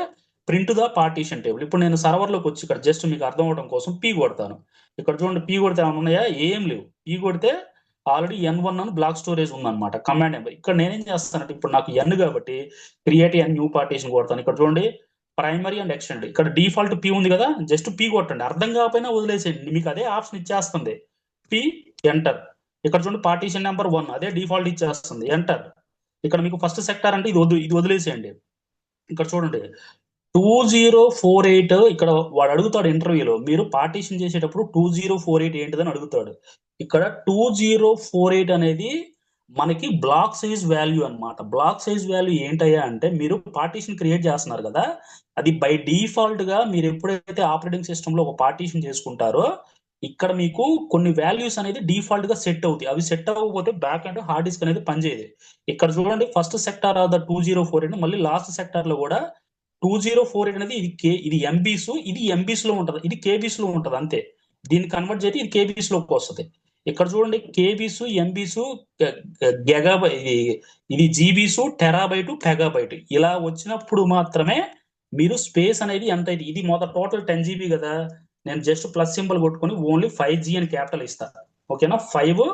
ప్రింట్ ద పార్టీషన్ టేబుల్. ఇప్పుడు నేను సర్వర్ లోకి వచ్చి ఇక్కడ జస్ట్ మీకు అర్థం అవడం కోసం P కొడతాను. ఇక్కడ చూడండి P కొడితే ఏమైనా ఉన్నాయా, ఏం లేవు. P కొడితే ఆల్రెడీ N1 అని బ్లాక్ స్టోరేజ్ ఉందన్నమాట కమాండ్ నెంబర్. ఇక్కడ నేనేం చేస్తానంటే ఇప్పుడు నాకు N కాబట్టి క్రియేట్ ఎ న్యూ పార్టీషన్ కొడతాను. ఇక్కడ చూడండి ప్రైమరీ అండ్ ఎక్స్టెండ్. ఇక్కడ డిఫాల్ట్ పి ఉంది కదా, జస్ట్ పి కొట్టండి, అర్థం కాకపోయినా వదిలేసేయండి, మీకు అదే ఆప్షన్ ఇచ్చేస్తుంది. P enter. ఇక్కడ చూడండి పార్టీషన్ నెంబర్ 1 అదే డిఫాల్ట్ ఇచ్చేస్తుంది, ఎంటర్. ఇక్కడ మీకు ఫస్ట్ సెక్టార్ అంటే ఇది వదిలేసేయండి. ఇక్కడ చూడండి 2048, ఇక్కడ వాడు అడుగుతాడు ఇంటర్వ్యూలో, మీరు పార్టీషన్ చేసేటప్పుడు 2048 ఏంటిదని అడుగుతాడు. ఇక్కడ 2048 అనేది మనకి బ్లాక్ సైజ్ వాల్యూ అన్నమాట. బ్లాక్ సైజ్ వాల్యూ ఏంటయ్యా అంటే, మీరు పార్టీషన్ క్రియేట్ చేస్తున్నారు కదా, అది బై డిఫాల్ట్ గా మీరు ఎప్పుడైతే ఆపరేటింగ్ సిస్టమ్ లో ఒక పార్టీషన్ చేసుకుంటారో, ఇక్కడ మీకు కొన్ని వాల్యూస్ అనేది డిఫాల్ట్ గా సెట్ అవుతాయి. అవి సెట్ అవ్వకపోతే బ్యాక్ అండ్ హార్డ్ డిస్క్ అనేది పనిచేయదు. ఇక్కడ చూడండి ఫస్ట్ సెక్టార్ ఆఫ్ ద 2048, మళ్ళీ లాస్ట్ సెక్టార్ లో కూడా 2048 అనేది ఇది ఎంబీస్, ఇది ఎంబీస్ లో ఉంటది, ఇది కేబీస్ లో ఉంటది అంతే. దీన్ని కన్వర్ట్ చేస్తే ఇది కేబీస్ లోకి వస్తుంది. ఇక్కడ చూడండి కేబీస్, ఎంబీస్, గెగాబై ఇది జీబీస్, టెరాబైట్, పెగాబైట్ ఇలా వచ్చినప్పుడు మాత్రమే మీరు స్పేస్ అనేది ఎంత అయితే, ఇది మొదటి టోటల్ 10 జీబీ కదా, నేను జస్ట్ ప్లస్ సింబల్ కొట్టుకొని ఓన్లీ 5G అని క్యాపిటల్ ఇస్తాను. ఓకేనా, 5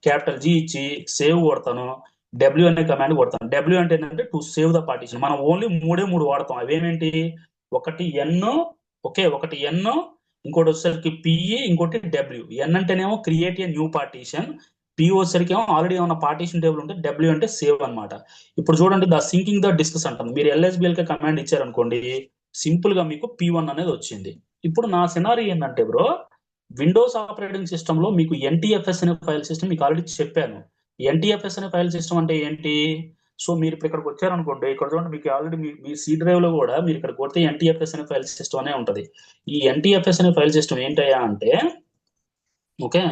క్యాపిటల్ జీ ఇచ్చి సేవ్ కొడతాను, డబ్ల్యూ అనే కమాండ్ కొడతాను. డబ్ల్యూ అంటే ఏంటంటే టు సేవ్ ద పార్టీషన్. మనం ఓన్లీ మూడు వాడతాం. అవేమేంటి, ఒకటి ఎన్, ఒకటి ఎన్, ఇంకోటి వచ్చేసరికి పిఈ, ఇంకోటి డబ్ల్యూ. ఎన్ అంటేనేమో create a new partition, P వచ్చేసరికి ఏమో ఆల్రెడీ ఏమన్నా పార్టీషన్ టేబుల్ ఉంటే, డబ్ల్యూ అంటే సేవ్ అన్నమాట. ఇప్పుడు చూడండి ద సింకింగ్ ద డిస్క్స్ అంటాను. మీరు ఎల్ఎస్బిఎల్కే కమాండ్ ఇచ్చారనుకోండి, సింపుల్ గా మీకు P1 అనేది వచ్చింది. ఇప్పుడు నా సినారీ ఏంటంటే బ్రో, విండోస్ ఆపరేటింగ్ సిస్టమ్ లో మీకు ఎన్టీఎఫ్ఎస్ అనే ఫైల్ సిస్టమ్ మీకు ఆల్రెడీ చెప్పాను. ఎన్టీఎఫ్ఎస్ అనే ఫైల్ సిస్టమ్ అంటే ఏంటి? సో మీరు ఇప్పుడు ఇక్కడికి వచ్చారనుకోండి, ఇక్కడ చూడండి మీకు ఆల్రెడీ మీ సి డ్రైవ్ లో కూడా మీరు ఇక్కడ కొడితే ఎన్టీఎఫ్ఎస్ అనే ఫైల్ సిస్టమ్ అనే ఉంటది. ఈ ఎన్టీఎఫ్ఎస్ అనే ఫైల్ సిస్టమ్ ఏంటయ్యా అంటే, ఓకే,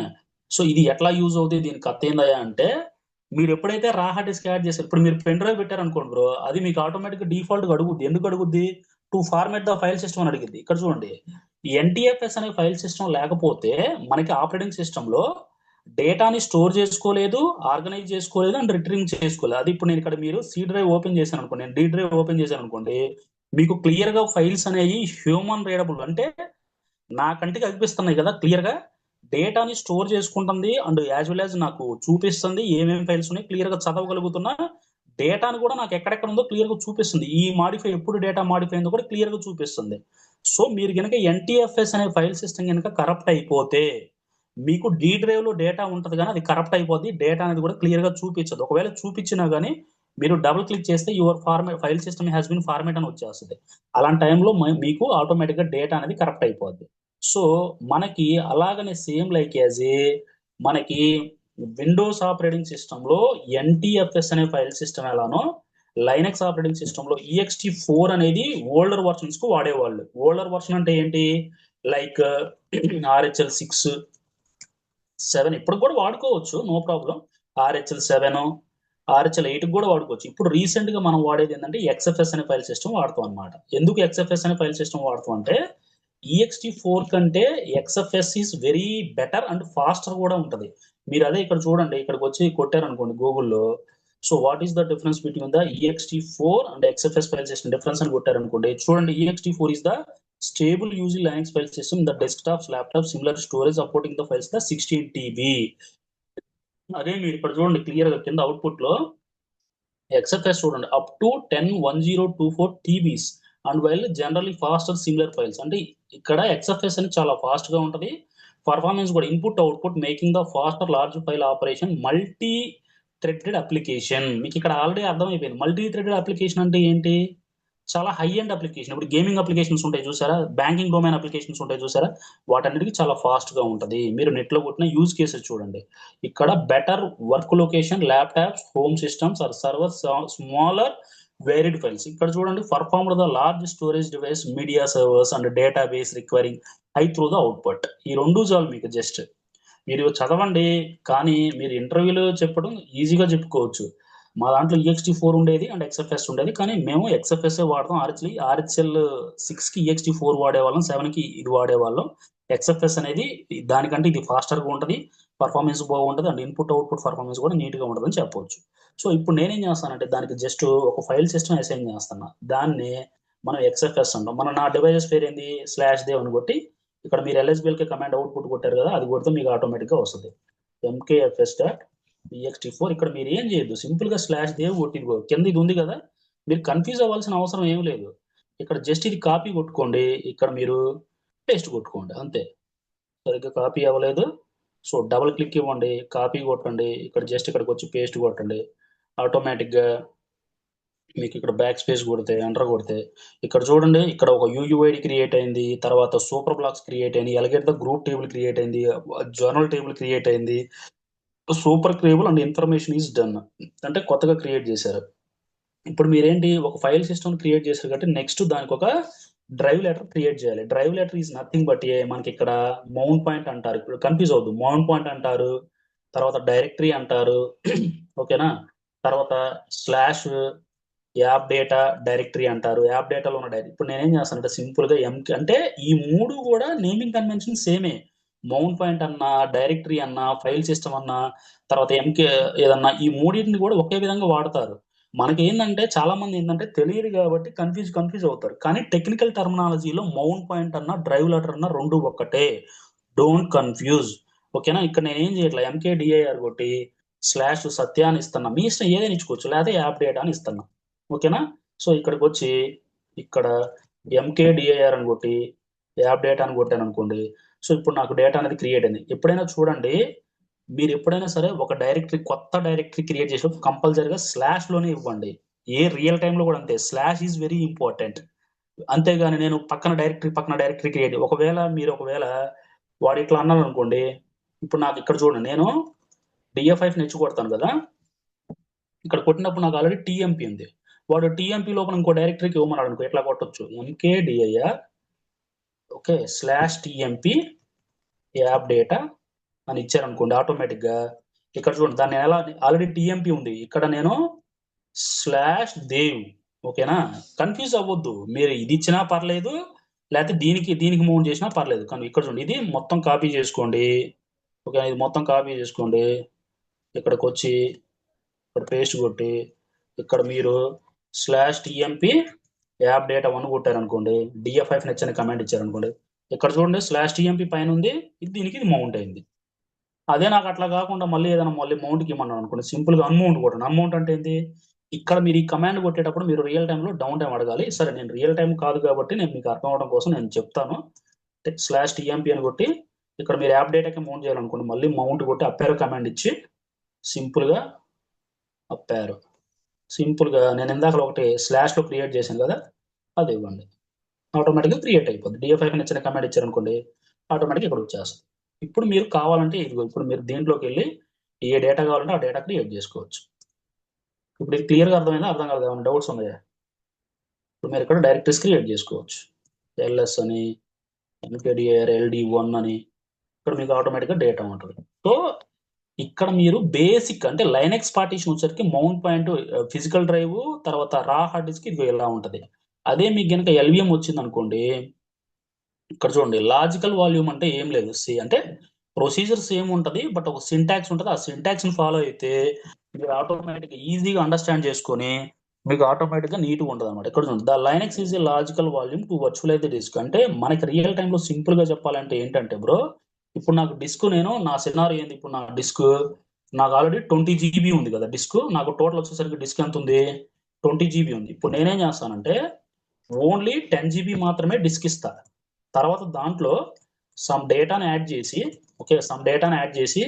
సో ఇది ఎట్లా యూజ్ అవుతుంది, దీనికి కథ ఏందయ్యా అంటే, మీరు ఎప్పుడైతే రా హార్డ్ డిస్క్ యాడ్ చేశారు, ఇప్పుడు మీరు పెన్ డ్రైవ్ పెట్టారనుకోండి బ్రో, అది మీకు ఆటోమేటిక్ డిఫాల్ట్ గా అడుగుద్ది. ఎందుకు అడుగుద్ది? To format the file system అని అడిగింది. ఇక్కడ చూడండి ఎన్టీఎఫ్ఎస్ అనే ఫైల్ సిస్టమ్ లేకపోతే మనకి ఆపరేటింగ్ సిస్టమ్ లో డేటాని స్టోర్ చేసుకోలేదు, ఆర్గనైజ్ చేసుకోలేదు, అండ్ రిట్రీవ్ చేసుకోలేదు. అది ఇప్పుడు నేను ఇక్కడ మీరు సి డ్రైవ్ ఓపెన్ చేశాను అనుకోండి, నేను డి డ్రైవ్ ఓపెన్ చేశాను అనుకోండి, మీకు క్లియర్ గా ఫైల్స్ అనేవి హ్యూమన్ రీడబుల్ అంటే నా కంటికి అనిపిస్తున్నాయి కదా క్లియర్ గా, డేటాని స్టోర్ చేసుకుంటుంది అండ్ యాజ్ వెల్ యాజ్ నాకు చూపిస్తుంది ఏమేమి ఫైల్స్ ఉన్నాయి, క్లియర్ గా చదవగలుగుతున్నా. డేటాను కూడా నాకు ఎక్కడెక్కడ ఉందో క్లియర్ గా చూపిస్తుంది. ఈ మాడిఫై ఎప్పుడు డేటా మాడిఫై అయిందో కూడా క్లియర్ గా చూపిస్తుంది. సో మీరు కనుక ఎన్టీఎఫ్ఎస్ అనే ఫైల్ సిస్టమ్ కనుక కరప్ట్ అయిపోతే, మీకు డి డ్రైవ్ లో డేటా ఉంటుంది కానీ అది కరప్ట్ అయిపోద్ది, డేటా అనేది కూడా క్లియర్ గా చూపించదు. ఒకవేళ చూపించినా కానీ మీరు డబుల్ క్లిక్ చేస్తే your format file system has been format అని వచ్చేస్తుంది. అలాంటి టైంలో మీకు ఆటోమేటిక్ గా డేటా అనేది కరప్ట్ అయిపోద్ది. సో మనకి అలాగనే సేమ్ లైక్ యాజ్ ఏ మనకి విండోస్ ఆపరేటింగ్ సిస్టమ్ లో ఎన్టీఎఫ్ఎస్ అనే ఫైల్ సిస్టమ్ ఎలానో, లైనక్స్ ఆపరేటింగ్ సిస్టమ్ లో EXT4 అనేది ఓల్డర్ వర్షన్స్ కు వాడేవాళ్ళు. ఓల్డర్ వర్షన్ అంటే ఏంటి, లైక్ RHL6, 7 ఇప్పుడు కూడా వాడుకోవచ్చు, నో ప్రాబ్లం. RHL7, RHL8 కూడా వాడుకోవచ్చు. ఇప్పుడు రీసెంట్ గా మనం వాడేది ఏంటంటే XFS అనే ఫైల్ సిస్టమ్ వాడుతాం అనమాట. ఎందుకు XFS అనే ఫైల్ సిస్టమ్ వాడుతాం అంటే, EXT4 కంటే XFS is very better and faster కూడా ఉంటది. మీరు అదే ఇక్కడ చూడండి, ఇక్కడికి వచ్చి కొట్టారనుకోండి గూగుల్లో, so what is the difference between the EXT4 and XFS file system difference అని కొట్టారనుకోండి, చూడండి EXT4 is the stable using Linux file system, the desktops, laptops, similar storage supporting the files, the 16 TB. అదే మీరు ఇక్కడ చూడండి క్లియర్ గా కింద అవుట్పుట్ లో XFS చూడండి up to 101024 TBs and while generally faster similar files. అంటే ఇక్కడ XFS అని చాలా ఫాస్ట్ గా ఉంటది, పర్ఫార్మెన్స్ కూడా, input output making the faster large file operation, multi threaded application. మీకు ఇక్కడ ఆల్రెడీ అర్థమైపోయింది. మల్టీ థ్రెడెడ్ అప్లికేషన్ అంటే ఏంటి, చాలా హై ఎండ్ అప్లికేషన్. ఇప్పుడు గేమింగ్ అప్లికేషన్స్ ఉంటాయి చూసారా, బ్యాంకింగ్ డొమైన్ అప్లికేషన్స్ ఉంటాయి చూసారా, వాటన్నిటికీ చాలా ఫాస్ట్ గా ఉంటది. మీరు నెట్ లో కొట్టిన యూజ్ కేసెస్ చూడండి, ఇక్కడ better work location, laptops, home systems or servers, smaller varied files. ఇక్కడ చూడండి performed the large storage device, media servers and database requiring high through the output. ఈ రెండు చాలు మీకు, జస్ట్ మీరు చదవండి. కానీ మీరు ఇంటర్వ్యూలో చెప్పడం ఈజీగా చెప్పుకోవచ్చు. మా దాంట్లో EXT4 ఉండేది అండ్ XFS ఉండేది, కానీ మేము XFS వాడతాం. RHL6 కి EXT4 వాడేవాళ్ళం, 7 కి ఇది వాడేవాళ్ళం. XFS అనేది దానికంటే ఇది ఫాస్టర్ గా ఉంటది, పర్ఫార్మెన్స్ బాగుంటది, అండ్ ఇన్పుట్ అవుట్పుట్ పర్ఫార్మెన్స్ కూడా నీట్ గా ఉంటదని చెప్పవచ్చు. సో ఇప్పుడు నేనేం చేస్తానంటే, దానికి జస్ట్ ఒక ఫైల్ సిస్టమ్ అసైన్ చేస్తున్నా, దాన్ని మనం XFS అంటాం. నా డివైజెస్ పేరు ఏంది, /dev అని కొట్టి ఇక్కడ మీరు LSBLK కమాండ్ అవుట్పుట్ కొట్టారు కదా, అది కొడితే మీకు ఆటోమేటిక్ గా వస్తుంది mkfs.ext4. ఇక్కడ మీరు ఏం చేయొద్దు, సింపుల్ గా /dev కొట్టి కింద ఇది ఉంది కదా, మీరు కన్ఫ్యూజ్ అవ్వాల్సిన అవసరం ఏం లేదు. ఇక్కడ జస్ట్ ఇది కాపీ కొట్టుకోండి, ఇక్కడ మీరు పేస్ట్ కొట్టుకోండి అంతే. సరిగ్గా కాపీ అవ్వలేదు, సో డబుల్ క్లిక్ ఇవ్వండి, కాపీ కొట్టండి, ఇక్కడ జస్ట్ ఇక్కడికి వచ్చి పేస్ట్ కొట్టండి. ఆటోమేటిక్గా మీకు ఇక్కడ బ్యాక్ స్పేస్ కొడితే ఎంటర్ కొడితే ఇక్కడ చూడండి, ఇక్కడ ఒక యూయుఐడి క్రియేట్ అయింది, తర్వాత సూపర్ బ్లాక్స్ క్రియేట్ అయింది, ఎలగేట్ ద గ్రూప్ టేబుల్ క్రియేట్ అయింది, జర్నల్ టేబుల్ క్రియేట్ అయింది, super table and information is done. అంటే కొత్తగా క్రియేట్ చేశారు. ఇప్పుడు మీరేంటి, ఒక ఫైల్ సిస్టమ్ క్రియేట్ చేశారు కాబట్టి నెక్స్ట్ దానికి ఒక డ్రైవ్ లెటర్ క్రియేట్ చేయాలి. Drive letter is nothing but మనకి ఇక్కడ మౌంట్ పాయింట్ అంటారు, ఇప్పుడు కన్ఫ్యూజ్ అవుద్దు, మౌంట్ పాయింట్ అంటారు, తర్వాత డైరెక్టరీ అంటారు ఓకేనా. తర్వాత స్లాష్ యాప్ డేటా డైరెక్టరీ అంటారు, యాప్ డేటాలో ఉన్న డైరెక్టరీ. ఇప్పుడు నేనేం చేస్తానంటే సింపుల్ గా ఎంకే అంటే ఈ మూడు కూడా నేమింగ్ కన్వెన్షన్ సేమే. మౌంట్ పాయింట్ అన్నా, డైరెక్టరీ అన్నా, ఫైల్ సిస్టమ్ అన్నా, తర్వాత ఎంకే ఏదన్నా, ఈ మూడింటిని కూడా ఒకే విధంగా వాడతారు. మనకి ఏంటంటే చాలా మంది ఏంటంటే తెలియదు కాబట్టి కన్ఫ్యూజ్ అవుతారు. కానీ టెక్నికల్ టర్మినాలజీలో మౌంట్ పాయింట్ అన్నా, డ్రైవ్ లెటర్ అన్నా రెండు ఒక్కటే. డోంట్ కన్ఫ్యూజ్ ఓకేనా. ఇక్కడ నేను ఏం చేయట్లా, ఎంకేడిఐఆర్ కొట్టి స్లాష్ సత్య అని ఇస్తున్నా, మీ ఇష్టం ఏదైనా ఇచ్చుకోవచ్చు, లేదా యాప్ డేటా అని ఇస్తున్నా ఓకేనా. సో ఇక్కడికి వచ్చి ఇక్కడ ఎంకేడిఐఆర్ అని కొట్టి యాప్ డేటా అని కొట్టాను అనుకోండి. సో ఇప్పుడు నాకు డేటా అనేది క్రియేట్ అయింది. ఎప్పుడైనా చూడండి, మీరు ఎప్పుడైనా సరే ఒక డైరెక్టరీ, కొత్త డైరెక్టరీ క్రియేట్ చేసినప్పుడు కంపల్సరీగా స్లాష్ లోనే ఇవ్వండి. ఏ రియల్ టైంలో కూడా అంతే, స్లాష్ ఈజ్ వెరీ ఇంపార్టెంట్. అంతేగాని నేను పక్కన డైరెక్టరీ క్రియేట్, ఒకవేళ వాడు ఇట్లా అన్నాడు అనుకోండి, ఇప్పుడు నాకు ఇక్కడ చూడండి, నేను డిఎఫ్5 నెచ్చు కొడతాను కదా, ఇక్కడ కొట్టినప్పుడు నాకు ఆల్రెడీ టీఎంపీ ఉంది. వాడు టీఎంపీ లోపల ఇంకో డైరెక్టరీకి ఇవ్వమన్నాడు అనుకో, ఎట్లా కొట్టొచ్చు, mkdir okay slash tmp app data అని ఇచ్చారనుకోండి, ఆటోమేటిక్గా ఇక్కడ చూడండి, దాన్ని ఎలా ఆల్రెడీ టీఎంపీ ఉంది, ఇక్కడ నేను స్లాష్ దేవ్ ఓకేనా. కన్ఫ్యూజ్ అవ్వద్దు, మీరు ఇది ఇచ్చినా పర్లేదు, లేకపోతే దీనికి మౌంట్ చేసినా పర్లేదు. కానీ ఇక్కడ చూడండి, ఇది మొత్తం కాపీ చేసుకోండి ఓకే, ఇది మొత్తం కాపీ చేసుకోండి, ఇక్కడికి వచ్చి ఇక్కడ పేస్ట్ కొట్టి ఇక్కడ మీరు స్లాష్ టీఎంపీ యాప్ డేటా 1 కొట్టారనుకోండి, డిఎఫ్5 నచ్చని కమాండ్ ఇచ్చారనుకోండి, ఇక్కడ చూడండి స్లాష్ టీఎంపీ పైన ఉంది, దీనికి ఇది మౌంట్ అయింది. అదే నాకు అట్లా కాకుండా మళ్ళీ ఏదైనా మౌంట్కి ఇమ్మన్నాను అనుకోండి, సింపుల్ గా అన్మౌంట్ కొట్టండి. అన్మౌంట్ అంటే ఏంటి, ఇక్కడ మీరు ఈ కమాండ్ కొట్టేటప్పుడు మీరు రియల్ టైంలో డౌన్ టైం అడగాలి. సరే నేను రియల్ టైం కాదు కాబట్టి నేను మీకు అర్థం అవడం కోసం నేను చెప్తాను. స్లాష్ టీఎంపీ అని కొట్టి ఇక్కడ మీరు యాప్ డేటాకి మౌంట్ చేయాలనుకోండి, మళ్ళీ మౌంట్ కొట్టి అప్పారో కమాండ్ ఇచ్చి సింపుల్ గా అప్పారో, సింపుల్ గా నేను ఇందాక ఒకటి స్లాష్ లో క్రియేట్ చేశాను కదా, అది ఇవ్వండి, ఆటోమేటిక్గా క్రియేట్ అయిపోద్ది. డిఎఫ్5 నచ్చిన కమాండ్ ఇచ్చారనుకోండి, ఆటోమేటిక్గా ఇక్కడ వచ్చేస్తుంది. ఇప్పుడు మీరు కావాలంటే ఇదిగో, ఇప్పుడు మీరు దీంట్లోకి వెళ్ళి ఏ డేటా కావాలంటే ఆ డేటా క్రియేట్ చేసుకోవచ్చు. ఇప్పుడు ఇది క్లియర్గా అర్థమైందా, అర్థం కాదు, ఏమైనా డౌట్స్ ఉన్నాయా? ఇప్పుడు మీరు ఇక్కడ డైరెక్టరీస్ క్రియేట్ చేసుకోవచ్చు, ఎల్ఎస్ అని, ఎంకేడిఆర్ LD1 అని, ఇక్కడ మీకు ఆటోమేటిక్గా డేటా ఉంటుంది. సో ఇక్కడ మీరు బేసిక్ అంటే లైనెక్స్ పార్టీషన్ వచ్చేసరికి మౌంట్ పాయింట్, ఫిజికల్ డ్రైవ్, తర్వాత రా హార్డ్ డిస్క్, ఇది ఎలా ఉంటుంది. అదే మీకు కనుక ఎల్విఎం వచ్చింది అనుకోండి, ఇక్కడ చూడండి లాజికల్ వాల్యూమ్ అంటే ఏం లేదు, అంటే ప్రొసీజర్ సేమ్ ఉంటుంది, బట్ ఒక సింటాక్స్ ఉంటుంది. ఆ సింటాక్స్ ని ఫాలో అయితే మీరు ఆటోమేటిక్గా ఈజీగా అండర్స్టాండ్ చేసుకొని మీకు ఆటోమేటిక్గా నీట్గా ఉంటుంది అనమాట. ఇక్కడ చూడండి, the Linux is a logical volume to virtualise the disk. అంటే మనకి రియల్ టైంలో సింపుల్ గా చెప్పాలంటే ఏంటంటే బ్రో, ఇప్పుడు నాకు డిస్క్, నేను నా సినారీ ఏంది, ఇప్పుడు నా డిస్క్ నాకు ఆల్రెడీ 20 GB ఉంది కదా డిస్క్, నాకు టోటల్ వచ్చేసరికి డిస్క్ ఎంత ఉంది, 20 GB ఉంది. ఇప్పుడు నేనేం చేస్తానంటే ఓన్లీ 10 GB మాత్రమే డిస్క్ ఇస్తా, తర్వాత దాంట్లో సమ్ డేటాను యాడ్ చేసి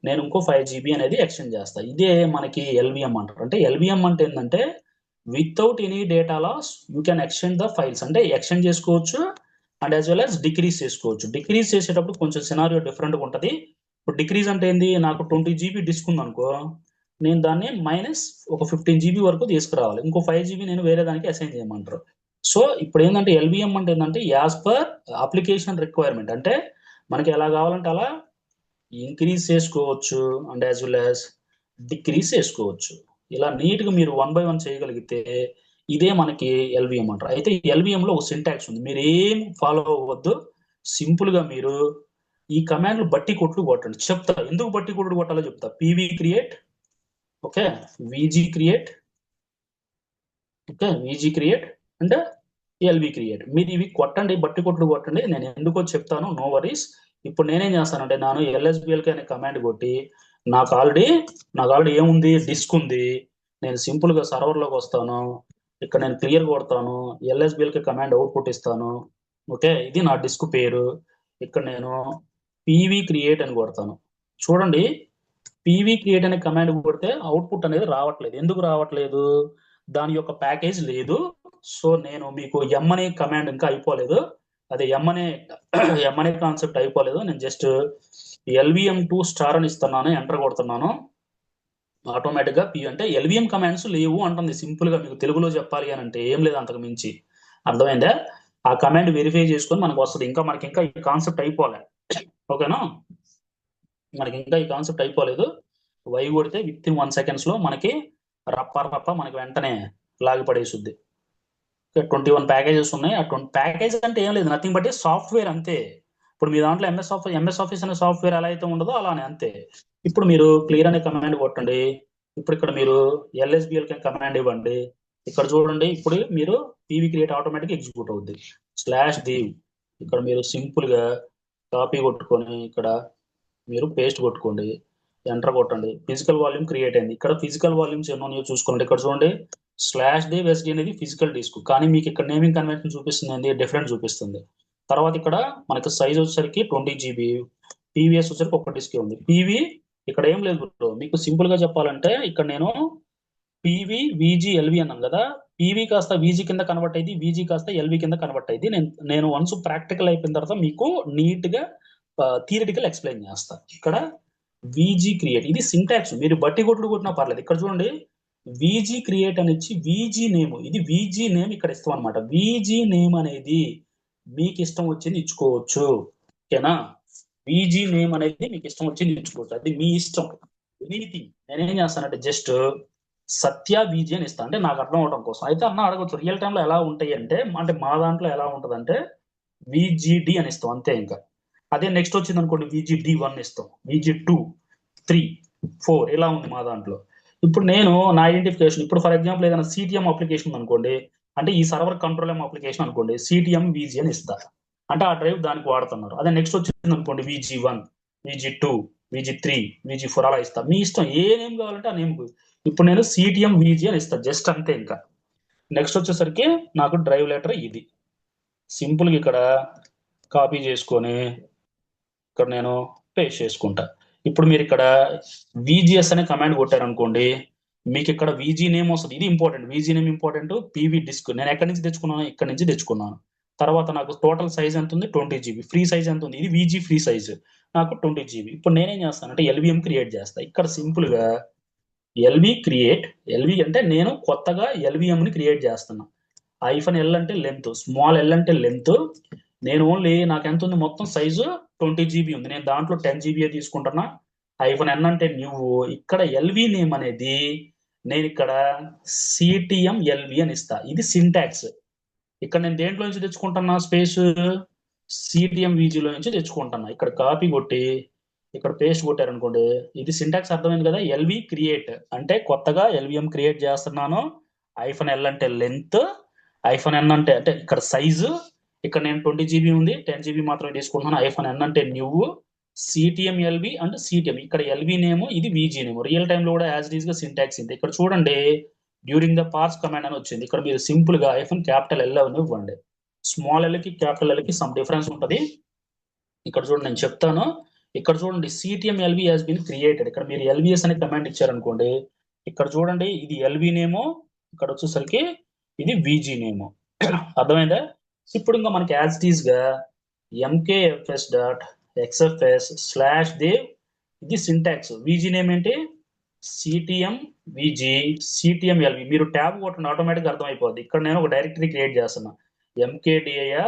నేను ఇంకో 5 GB అనేది ఎక్స్టెండ్ చేస్తా. ఇదే మనకి ఎల్విఎం అంటారు. అంటే ఎల్విఎం అంటే ఏంటంటే without any data loss you can extend the files, అంటే ఎక్స్టెండ్ చేసుకోవచ్చు and as well as decrease చేసుకోవచ్చు. డిక్రీజ్ చేసేటప్పుడు కొంచెం సినారియో డిఫరెంట్గా ఉంటుంది. ఇప్పుడు డిక్రీజ్ అంటే ఏంది, నాకు 20 GB డిస్క్ ఉంది అనుకో, నేను దాన్ని మైనస్ ఒక 15 GB వరకు తీసుకురావాలి, ఇంకో 5 GB నేను వేరే దానికి అసైన్ చేయమంటారు. సో ఇప్పుడు ఏంటంటే ఎల్విఎం అంటే ఏంటంటే యాజ్ పర్ అప్లికేషన్ రిక్వైర్మెంట్, అంటే మనకి ఎలా కావాలంటే అలా ఇంక్రీజ్ చేసుకోవచ్చు and as well as decrease చేసుకోవచ్చు. ఇలా నీట్గా మీరు 1 by 1 చేయగలిగితే ఇదే మనకి ఎల్విఎం అంటారు. అయితే ఎల్విఎంలో ఒక సింటాక్స్ ఉంది, మీరు ఏం ఫాలో అవ్వద్దు, సింపుల్గా మీరు ఈ కమాండ్లు బట్టి కొట్లు కొట్టండి. చెప్తా ఎందుకు బట్టి కొట్లు కొట్టాలో చెప్తా. PV create okay, VG create okay, VG create and LV create, మీరు ఇవి కొట్టండి, బట్టి కొట్లు కొట్టండి. నేను ఎందుకో చెప్తాను, నో వరీస్. ఇప్పుడు నేనేం చేస్తానంటే నేను LSBLK అనే కమాండ్ కొట్టి నాకు ఆల్రెడీ ఏముంది, డిస్క్ ఉంది. నేను సింపుల్ గా సర్వర్లోకి వస్తాను, ఇక్కడ నేను క్లియర్ కొడతాను, ఎల్ఎస్బిఎల్ కి కమాండ్ అవుట్పుట్ ఇస్తాను. ఓకే, ఇది నా డిస్క్ పేరు. ఇక్కడ నేను పీవీ క్రియేట్ అని కొడతాను. చూడండి, పీవీ క్రియేట్ అనే కమాండ్ కొడితే అవుట్పుట్ అనేది రావట్లేదు. ఎందుకు రావట్లేదు? దాని యొక్క ప్యాకేజ్ లేదు. సో నేను మీకు ఎం అనే కమాండ్ ఇంకా అయిపోలేదు, అదే ఎం అనే ఎం అనే కాన్సెప్ట్ అయిపోలేదు. నేను జస్ట్ LVM2 స్టార్ అని ఇస్తున్నాను, ఎంటర్ కొడుతున్నాను. ఆటోమేటిక్ గా అంటే ఎల్విఎం కమాండ్స్ లేవు అంటుంది. సింపుల్ గా మీకు తెలుగులో చెప్పాలి అని అంటే ఏం లేదు అంతకు మించి. అర్థమైందా? ఆ కమాండ్ వెరిఫై చేసుకొని మనకు వస్తుంది. మనకి ఇంకా ఈ కాన్సెప్ట్ అయిపోలే. ఓకేనా? మనకి ఇంకా ఈ కాన్సెప్ట్ అయిపోలేదు. వై కొడితే విత్ ఇన్ 1 seconds లో మనకి రప్ప రప్ప మనకి వెంటనే లాగి పడేసుద్ది. 21 ప్యాకేజెస్ ఉన్నాయి. ఆ 20 ప్యాకేజ్ అంటే ఏం లేదు, నథింగ్ బట్ సాఫ్ట్వేర్ అంతే. ఇప్పుడు మీ దాంట్లో ఎంఎస్ ఆఫీస్ అనే సాఫ్ట్వేర్ ఎలా అయితే ఉండదో అలానే అంతే. ఇప్పుడు మీరు క్లియర్ అనే కమాండ్ కొట్టండి. ఇప్పుడు ఇక్కడ మీరు LSBL కమాండ్ ఇవ్వండి. ఇక్కడ చూడండి, ఇప్పుడు మీరు పీవీ క్రియేట్ ఆటోమేటిక్ ఎగ్జిక్యూట్ అవుద్ది. /div ఇక్కడ మీరు సింపుల్ గా కాపీ కొట్టుకొని ఇక్కడ మీరు పేస్ట్ కొట్టుకోండి, ఎంటర్ కొట్టండి. ఫిజికల్ వాల్యూమ్ క్రియేట్ అయింది. ఇక్కడ ఫిజికల్ వాల్యూమ్స్ ఎన్నో ఉన్నాయో చూసుకోండి. ఇక్కడ చూడండి, /div అనేది ఫిజికల్ డిస్క్, కానీ మీకు ఇక్కడ నేమింగ్ కన్వెన్షన్ చూపిస్తుంది డిఫరెంట్ చూపిస్తుంది. తర్వాత ఇక్కడ మనకి సైజ్ వచ్చేసరికి 20 GB, పీవీఎస్ వచ్చేసరికి ఒక డిస్క్ ఉంది. పీవీ ఇక్కడ ఏం లేదు bro. మీకు సింపుల్ గా చెప్పాలంటే ఇక్కడ నేను పీవీ వీజీ ఎల్వి అన్నాను కదా, పీవీ కాస్త వీజీ కింద కన్వర్ట్ అయింది, వీజీ కాస్త ఎల్వి కింద కన్వర్ట్ అయింది. నేను వన్స్ ప్రాక్టికల్ అయిపోయిన తర్వాత మీకు నీట్ గా థియరిటికల్ ఎక్స్ప్లెయిన్ చేస్తా. ఇక్కడ వీజీ క్రియేట్ ఇది సింటాక్స్, మీరు బట్టి కొట్లు కొట్టినా పర్లేదు. ఇక్కడ చూడండి, వీజీ క్రియేట్ అని ఇచ్చి వీజీ నేమ్, ఇది వీజీ నేమ్ ఇక్కడ ఇస్తాం అనమాట. వీజీ నేమ్ అనేది మీకు ఇష్టం వచ్చింది ఇచ్చుకోవచ్చు. ఓకేనా? వీజీ నేమ్ అనేది మీకు ఇష్టం వచ్చింది ఇచ్చుకోవచ్చు, అది మీ ఇష్టం. ఎనీథింగ్. నేనేం చేస్తానంటే జస్ట్ సత్య వీజీ అని ఇస్తాను, అంటే నాకు అర్థం అవడం కోసం. అయితే అన్న అడగచ్చు, రియల్ టైంలో ఎలా ఉంటాయి అంటే మా దాంట్లో ఎలా ఉంటుంది అంటే VGD అని ఇస్తాం అంతే. ఇంకా అదే నెక్స్ట్ వచ్చింది అనుకోండి, VGD1 ఇస్తాం, VG2, 3, 4 ఇలా ఉంది మా దాంట్లో. ఇప్పుడు నేను నా ఐడెంటిఫికేషన్, ఇప్పుడు ఫర్ ఎగ్జాంపుల్ ఏదైనా CTM అప్లికేషన్ అనుకోండి, అంటే ఈ సర్వర్ కంట్రోల్ అప్లికేషన్ అనుకోండి, CTM VG అని ఇస్తా, అంటే ఆ డ్రైవ్ దానికి వాడుతున్నారు. అదే నెక్స్ట్ వచ్చింది అనుకోండి, VG1, VG2, VG3, VG4 అలా ఇస్తా. మీ ఇష్టం, ఏ నేమ్ కావాలంటే ఆ నేమ్. ఇప్పుడు నేను CTM VG అని ఇస్తా జస్ట్ అంతే. ఇంకా నెక్స్ట్ వచ్చేసరికి నాకు డ్రైవ్ లెటర్ ఇది సింపుల్గా ఇక్కడ కాపీ చేసుకొని ఇక్కడ నేను పేస్ట్ చేసుకుంటా. ఇప్పుడు మీరు ఇక్కడ VGS అనే కమాండ్ కొట్టారనుకోండి, మీకు ఇక్కడ VG నేమ్ వస్తుంది. ఇది important, VG name important. PV disk నేను ఎక్కడి నుంచి తెచ్చుకున్నాను, ఇక్కడ నుంచి తెచ్చుకున్నాను. తర్వాత నాకు టోటల్ సైజ్ ఎంత ఉంది, 20 GB. ఫ్రీ సైజ్ ఎంత ఉంది, ఇది VG ఫ్రీ సైజ్, నాకు 20 GB. ఇప్పుడు నేనేం చేస్తానంటే LVM క్రియేట్ చేస్తా. ఇక్కడ సింపుల్ గా LV అంటే నేను కొత్తగా LVM ని క్రియేట్ చేస్తున్నా. -L అంటే లెంత్, స్మాల్ l అంటే లెంత్. నేను ఓన్లీ నాకు ఎంత ఉంది మొత్తం సైజు 20 GB ఉంది, నేను దాంట్లో 10 GB తీసుకుంటున్నా. -N అంటే న్యూ. ఇక్కడ ఎల్వి నేమ్ అనేది నేను ఇక్కడ CTM LV అని ఇస్తా. ఇది సింటాక్స్. ఇక్కడ నేను దేంట్లో నుంచి తెచ్చుకుంటున్నా స్పేస్, CTM VG లో నుంచి తెచ్చుకుంటున్నా. ఇక్కడ కాపీ కొట్టి ఇక్కడ పేస్ట్ కొట్టారనుకోండి, ఇది సింటాక్స్ అర్థమైంది కదా. LV క్రియేట్ అంటే కొత్తగా LVM క్రియేట్ చేస్తున్నాను. -L అంటే లెంత్, -N అంటే ఇక్కడ సైజు. ఇక్కడ నేను 20 GB ఉంది, 10 GB మాత్రమే తీసుకుంటున్నాను. -N అంటే new, CTM LV and CTM. ఇక్కడ LV నేమ్, ఇది VG నేమ్. రియల్ టైమ్ లో కూడా యాజ్ ఇట్ ఈస్ గా సింటాక్స్ ఇంతే. ఇక్కడ చూడండి, డ్యూరింగ్ ద పార్స్ కమాండ్ అని వచ్చింది. ఇక్కడ మీరు సింపుల్ గా క్యాపిటల్ L అని ఇవ్వండి. స్మాల్ L కి క్యాపిటల్ L కి సమ్ డిఫరెన్స్ ఉంటుంది. ఇక్కడ చూడండి నేను చెప్తాను. ఇక్కడ చూడండి, CTM LV has been created. ఇక్కడ మీరు LVS అనే కమాండ్ ఇచ్చారనుకోండి, ఇక్కడ చూడండి ఇది LV నేమో, ఇక్కడ వచ్చేసరికి ఇది VG నేమో. అర్థమైందా? ఇప్పుడు ఇంకా మనకి యాజ్ ఇట్ ఈస్ గా mkfs.xfs/dev ఇది సింటాక్స్. VG నేమ్ ఏంటి, CTM VG, CTM LV. మీరు ట్యాబ్ కొట్టండి, ఆటోమేటిక్ అర్థమైపోద్ది. ఇక్కడ నేను ఒక డైరెక్టరీ క్రియేట్ చేస్తున్నా, mkdir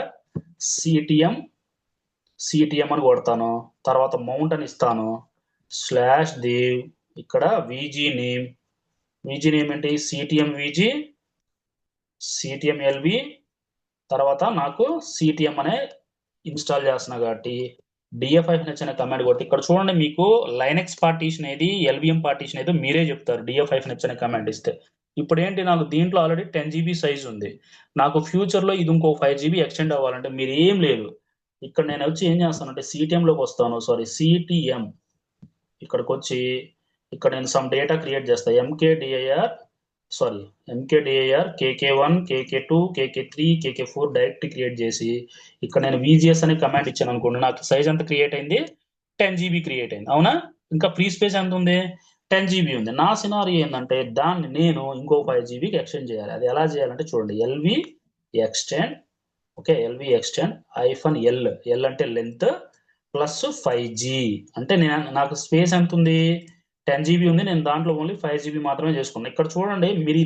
CTM అని కొడతాను. తర్వాత మౌంట్ అని ఇస్తాను, /dev ఇక్కడ VG నేమ్ ఏంటి, CTM VG, CTM LV. తర్వాత నాకు CTM అనే ఇన్స్టాల్ చేస్తున్నా కాబట్టి df-h అనే కమాండ్ కొట్టి ఇక్కడ చూడండి, మీకు లైనెక్స్ పార్టీషన్ ఏది, LVM పార్టీషన్ ఏదో మీరే చెప్తారు df-h అనే కమాండ్ ఇస్తే. ఇప్పుడు ఏంటి, నాకు దీంట్లో ఆల్రెడీ 10 GB సైజ్ ఉంది. నాకు ఫ్యూచర్ లో ఇది ఇంకో 5 GB ఎక్స్టెండ్ అవ్వాలంటే మీరు ఏం లేదు, ఇక్కడ నేను వచ్చి ఏం చేస్తానంటే CTM లోకి వస్తాను, CTM ఇక్కడికి వచ్చి ఇక్కడ నేను సమ్ డేటా క్రియేట్ చేస్తా, mkdir sorry mkdir కేకే1 కేకే2 కేకే3 కేకే4 direct create చేసి ఇక్కడ నేను విజిఎస్ అనే కమాండ్ ఇచ్చాను అనుకోండి, నాకు సైజ్ ఎంత క్రియేట్ అయింది, 10 GB క్రియేట్ అయింది. అవునా? ఇంకా ఫ్రీ స్పేస్ ఎంత ఉంది, 10 GB ఉంది. నా సినారీ ఏంటంటే దాన్ని నేను ఇంకో 5 GBకి ఎక్స్టెండ్ చేయాలి. అది ఎలా చేయాలంటే చూడండి, LV extend, okay, LV extend -L, L అంటే లెంత్ ప్లస్ 5G, అంటే నాకు స్పేస్ ఎంత ఉంది, 10 GB ఉంది. నేను దాంట్లో ఓన్లీ 5 GB మాత్రమే చేసుకున్నాను. ఇక్కడ చూడండి, మీరు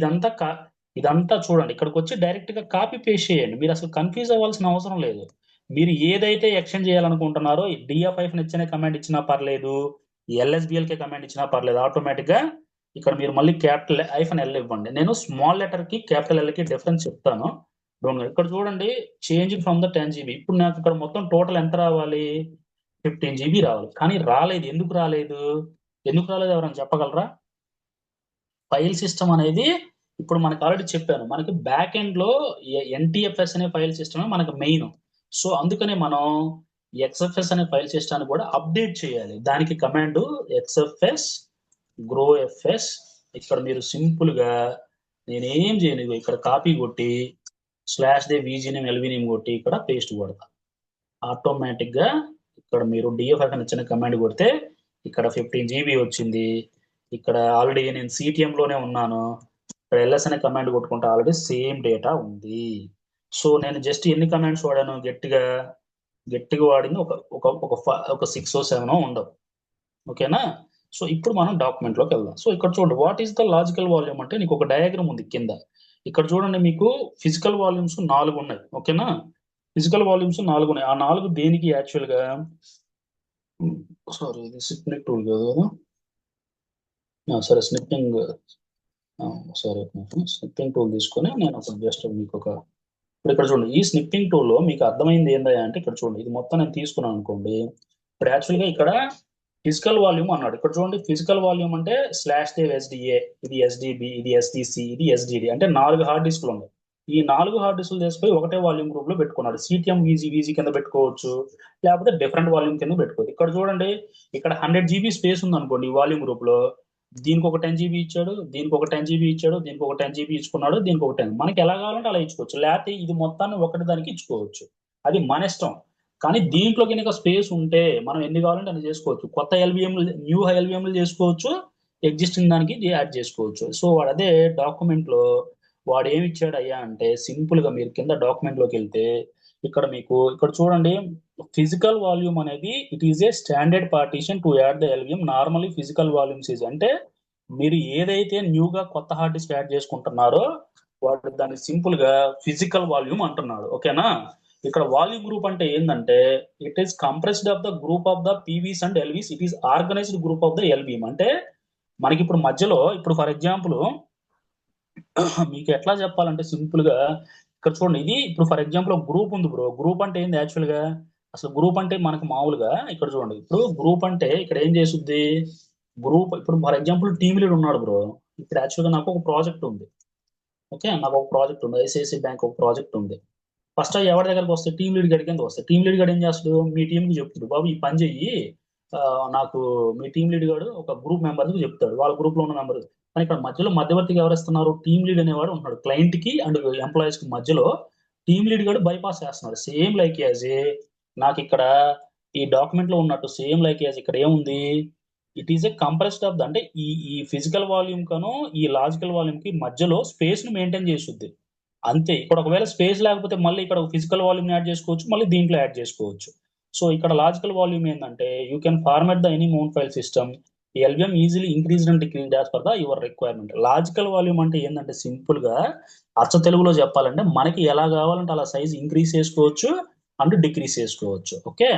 ఇదంతా చూడండి, ఇక్కడికి వచ్చి డైరెక్ట్ గా కాపీ పేస్ట్ చేయండి. మీరు అసలు కన్ఫ్యూజ్ అవ్వాల్సిన అవసరం లేదు. మీరు ఏదైతే ఎక్స్టెండ్ చేయాలనుకుంటున్నారో డిఎఫ్ ఇచ్చిన కమాండ్ ఇచ్చినా పర్లేదు, ఎల్ఎస్బిఎల్కే కమాండ్ ఇచ్చినా పర్లేదు, ఆటోమేటిక్ గా ఇక్కడ మీరు మళ్ళీ క్యాపిటల్ -ఎల్ ఇవ్వండి. నేను స్మాల్ లెటర్ కి క్యాపిటల్ ఎల్ కి డిఫరెన్స్ చెప్తాను. ఇక్కడ చూడండి, చేంజ్ ఫ్రమ్ ద 10 GB. ఇప్పుడు నాకు ఇక్కడ మొత్తం టోటల్ ఎంత రావాలి, 15 GB రావాలి. కానీ రాలేదు. ఎందుకు రాలేదు, ఎవరైనా చెప్పగలరా? ఫైల్ సిస్టమ్ అనేది ఇప్పుడు మనకు ఆల్రెడీ చెప్పాను, మనకి బ్యాక్ ఎండ్ లో ఎన్టీఎఫ్ఎస్ అనే ఫైల్ సిస్టమ్ మనకు మెయిన్. సో అందుకనే మనం ఎక్స్ఎఫ్ఎస్ అనే ఫైల్ సిస్టమ్ కూడా అప్డేట్ చేయాలి. దానికి కమాండ్ ఎక్స్ఎఫ్ఎస్ గ్రో ఎఫ్ఎస్. ఇక్కడ మీరు సింపుల్ గా నేనేం చేయను, ఇగో ఇక్కడ కాపీ కొట్టి /దే వీజీ నేమ్ ఎల్వి నేమ్ కొట్టి ఇక్కడ పేస్ట్ కొడతా. ఆటోమేటిక్ గా ఇక్కడ మీరు డిఎఫ్ఎఫ్ అని ఇచ్చిన కమాండ్ కొడితే ఇక్కడ 15 GB వచ్చింది. ఇక్కడ ఆల్రెడీ నేను సిటిఎం లోనే ఉన్నాను. ఇక్కడ ఎల్ఎస్ అనే కమాండ్ కొట్టుకుంటే ఆల్రెడీ సేమ్ డేటా ఉంది. సో నేను జస్ట్ ఎన్ని కమాండ్స్ వాడాను, గట్టిగా వాడింది ఒక ఒక ఒక ఒక 6 or 7 ఉండవు. ఓకేనా? సో ఇప్పుడు మనం డాక్యుమెంట్ లోకి వెళ్దాం. సో ఇక్కడ చూడండి, what is the logical volume అంటే నీకు ఒక డయాగ్రామ్ ఉంది కింద. ఇక్కడ చూడండి, మీకు ఫిజికల్ వాల్యూమ్స్ 4 ఉన్నాయి. ఓకేనా? ఫిజికల్ వాల్యూమ్స్ 4 ఉన్నాయి. ఆ 4 దేనికి యాక్చువల్ గా, సారీ ఇది స్నిప్పింగ్ టూల్ కాదు కదా, సరే స్నిప్పింగ్, సరే స్నిప్పింగ్ టూల్ తీసుకొని నేను ఒక జస్ట్ మీకు ఇప్పుడు ఇక్కడ చూడండి, ఈ స్నిప్పింగ్ టూల్ లో మీకు అర్థమైంది ఏందా అంటే, ఇక్కడ చూడండి, ఇది మొత్తం నేను తీసుకున్నాను అనుకోండి. ఇప్పుడు యాక్చువల్ గా ఇక్కడ ఫిజికల్ వాల్యూమ్ అన్నాడు. ఇక్కడ చూడండి, ఫిజికల్ వాల్యూమ్ అంటే /దే ఎస్డిఏ, ఇది ఎస్డిబి, ఇది ఎస్డిసి, ఇది ఎస్డిడి, అంటే 4 హార్డ్ డిస్క్లు ఉన్నాయి. ఈ 4 హార్డ్ డిస్క్లు తీసుకొని ఒకటే వాల్యూమ్ గ్రూప్ లో పెట్టుకున్నాడు. సిటిఎం వీజీ కింద పెట్టుకోవచ్చు, లేకపోతే డిఫరెంట్ వాల్యూమ్ కింద పెట్టుకోవచ్చు. ఇక్కడ చూడండి, ఇక్కడ 100 GB స్పేస్ ఉంది అనుకోండి ఈ వాల్యూమ్ గ్రూప్ లో. దీనికి ఒక 10 GB ఇచ్చాడు, దీనికి ఒక 10 GB ఇచ్చాడు, దీనికి ఒక 10 GB ఇచ్చుకున్నాడు, దీనికి ఒక 10. మనకి ఎలా కావాలంటే అలా ఇచ్చుకోవచ్చు, లేకపోతే ఇది మొత్తాన్ని ఒకటి దానికి ఇచ్చుకోవచ్చు. అది మన ఇష్టం. కానీ దీంట్లో కనుక స్పేస్ ఉంటే మనం ఎన్ని కావాలంటే అన్ని చేసుకోవచ్చు. కొత్త ఎల్విఎంలు, న్యూ ఎల్విఎంలు చేసుకోవచ్చు, ఎగ్జిస్టింగ్ దానికి యాడ్ చేసుకోవచ్చు. సో వాడు అదే డాక్యుమెంట్ లో వాడు ఏమి ఇచ్చాడు అయ్యా అంటే, సింపుల్ గా మీరు కింద డాక్యుమెంట్ లోకి వెళ్తే ఇక్కడ ఇక్కడ చూడండి, ఫిజికల్ వాల్యూమ్ అనేది it is a standard partition to add the LVM. Normally physical volumes is అంటే మీరు ఏదైతే న్యూగా కొత్త హార్డ్ డిస్క్ యాడ్ చేసుకుంటున్నారో వాడు దాన్ని సింపుల్ గా ఫిజికల్ వాల్యూమ్ అంటున్నాడు. ఓకేనా? ఇక్కడ వాల్యూమ్ గ్రూప్ అంటే ఏంటంటే, it is compressed of the group of the PVs and LVs. It is organized group of the LVM. అంటే మనకి ఇప్పుడు మధ్యలో, ఇప్పుడు ఫర్ ఎగ్జాంపుల్ మీకు ఎట్లా చెప్పాలంటే సింపుల్ గా, ఇక్కడ చూడండి, ఇది ఇప్పుడు ఫర్ ఎగ్జాంపుల్ ఒక గ్రూప్ ఉంది బ్రో. గ్రూప్ అంటే ఏంది యాక్చువల్ గా, అసలు గ్రూప్ అంటే మనకు మామూలుగా ఇక్కడ చూడండి, ఇప్పుడు గ్రూప్ అంటే ఇక్కడ ఏం చేస్తుంది, గ్రూప్ ఇప్పుడు ఫర్ ఎగ్జాంపుల్ టీమ్ లీడ్ ఉన్నాడు బ్రో. ఇప్పుడు యాక్చువల్ గా నాకు ఒక ప్రాజెక్ట్ ఉంది. ఓకే, నాకు ఒక ప్రాజెక్ట్ ఉంది, ఐసిఐసిఐ బ్యాంక్ ఒక ప్రాజెక్ట్ ఉంది. ఫస్ట్ ఎవరి దగ్గరకు వస్తే, టీమ్ లీడ్ గడి కింద వస్తే, టీమ్ లీడ్ గడు ఏం చేస్తాడు, మీ టీంకి చెప్తాడు, బాబు ఈ పని చెయ్యి, నాకు మీ టీమ్ లీడ్ గాడు ఒక గ్రూప్ మెంబర్కి చెప్తాడు, వాళ్ళ గ్రూప్ లో ఉన్న మెంబర్. కానీ ఇక్కడ మధ్యలో మధ్యవర్తిగా ఎవరిస్తున్నారు, టీమ్ లీడ్ అనేవాడు ఉన్నాడు. క్లయింట్ కి అండ్ ఎంప్లాయీస్ కి మధ్యలో టీమ్ లీడ్ గాడు బైపాస్ చేస్తున్నాడు. సేమ్ లైక్ యాజ్ నాకు ఇక్కడ ఈ డాక్యుమెంట్ లో ఉన్నట్టు సేమ్ లైక్ యాజ్ ఇక్కడ ఏముంది, it is a compressed of అంటే ఈ ఫిజికల్ వాల్యూమ్ కను ఈ లాజికల్ వాల్యూమ్ కి మధ్యలో స్పేస్ ను మెయింటైన్ చేస్తుంది. అంతే. ఇక్కడ ఒకవేళ స్పేస్ లేకపోతే మళ్ళీ ఇక్కడ ఫిజికల్ వాల్యూమ్ యాడ్ చేసుకోవచ్చు, మళ్ళీ దీంట్లో యాడ్ చేసుకోవచ్చు. సో ఇక్కడ లాజికల్ వాల్యూమ్ ఏంటంటే, you can format the any mount file system LVM easily increase and decrease as per the your requirement. Logical volume అంటే ఏంటంటే, సింపుల్ గా అచ్చ తెలుగులో చెప్పాలంటే మనకి ఎలా కావాలంటే అలా సైజ్ ఇంక్రీజ్ చేసుకోవచ్చు అండ్ డిక్రీజ్ చేసుకోవచ్చు. ఓకే,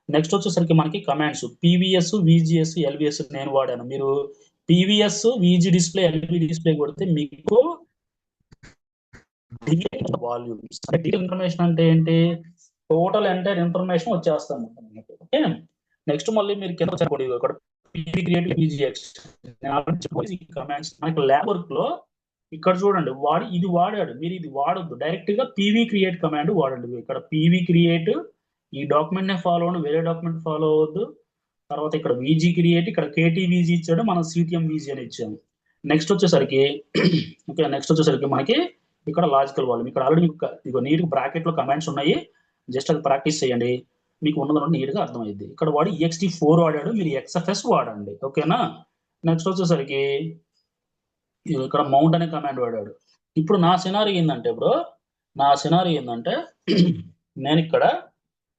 నెక్స్ట్ వచ్చేసరికి మనకి కమాండ్స్ పీవీఎస్, విజిఎస్, ఎల్విఎస్ నేను వాడాను. మీరు పీవీఎస్, విజి డిస్ప్లే, ఎల్వి డిస్ప్లే కొడితే మీకు వాల్యూమ్స్ అంటే డీటెయిల్ ఇన్ఫర్మేషన్ అంటే ఏంటి, టోటల్ ఎంటైర్ ఇన్ఫర్మేషన్ వచ్చేస్తాను. ఓకే, నెక్స్ట్ మళ్ళీ మీరు కింద చెప్పండి, ఇక్కడ పీవీ క్రియేట్ విజిఎక్స్ కమాండ్స్ మనకి ల్యాబ్ వర్క్ లో ఇక్కడ చూడండి, ఇది వాడాడు, మీరు ఇది వాడొద్దు, డైరెక్ట్ గా పీవీ క్రియేట్ కమాండ్ వాడండి. ఇక్కడ పీవీ క్రియేట్, ఈ డాక్యుమెంట్ నే ఫాలో అవ్వండి, వేరే డాక్యుమెంట్ ఫాలో అవ్వద్దు. తర్వాత ఇక్కడ విజీ క్రియేట్, ఇక్కడ కేటీ విజీ ఇచ్చాడు, మనం సిటిఎం విజీ అని ఇచ్చాము. నెక్స్ట్ వచ్చేసరికి ఓకే, నెక్స్ట్ వచ్చేసరికి మనకి ఇక్కడ లాజికల్ వాల్యూమ్. ఇక్కడ ఆల్రెడీ మీకు ఇక నీట్ బ్రాకెట్ లో కమాండ్స్ ఉన్నాయి, జస్ట్ అది ప్రాక్టీస్ చేయండి, మీకు ఉన్నది నీట్ గా అర్థమైంది. ఇక్కడ వాడు ext4 వాడాడు, మీరు XFS వాడండి, ఓకేనా. నెక్స్ట్ వచ్చేసరికి ఇక్కడ మౌంట్ అనే కమాండ్ వాడాడు. ఇప్పుడు నా సినారీ ఏంటంటే బ్రో, నా సినారీ ఏంటంటే నేను ఇక్కడ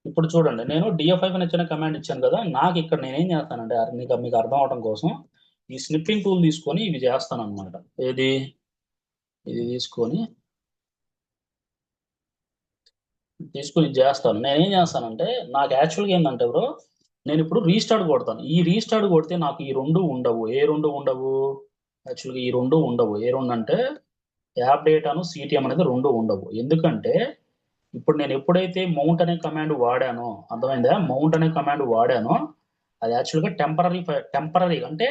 ఇప్పుడు చూడండి, నేను DF5 అని ఇచ్చిన కమాండ్ ఇచ్చాను కదా, నాకు ఇక్కడ నేనేం చేస్తానంటే మీకు అర్థం అవడం కోసం ఈ స్నిప్పింగ్ టూల్ తీసుకొని ఇవి చేస్తాను అనమాట. ఏది ఇది తీసుకొని ఇది చేస్తాను. నేనేం చేస్తానంటే నాకు యాక్చువల్గా ఏంటంటే బ్రో, నేను ఇప్పుడు రీస్టార్ట్ కొడతాను. ఈ రీస్టార్ట్ కొడితే నాకు ఈ రెండు ఉండవు. ఏ రెండు ఉండవు? యాక్చువల్గా ఈ రెండు ఉండవు. ఏ రెండు అంటే యాప్ డేటాను సిటిఎం అనేది రెండు ఉండవు. ఎందుకంటే ఇప్పుడు నేను ఎప్పుడైతే మౌంట్ అనే కమాండ్ వాడానో, అర్థమైందా, మౌంట్ అనే కమాండ్ వాడానో అది యాక్చువల్గా టెంపరీ అంటే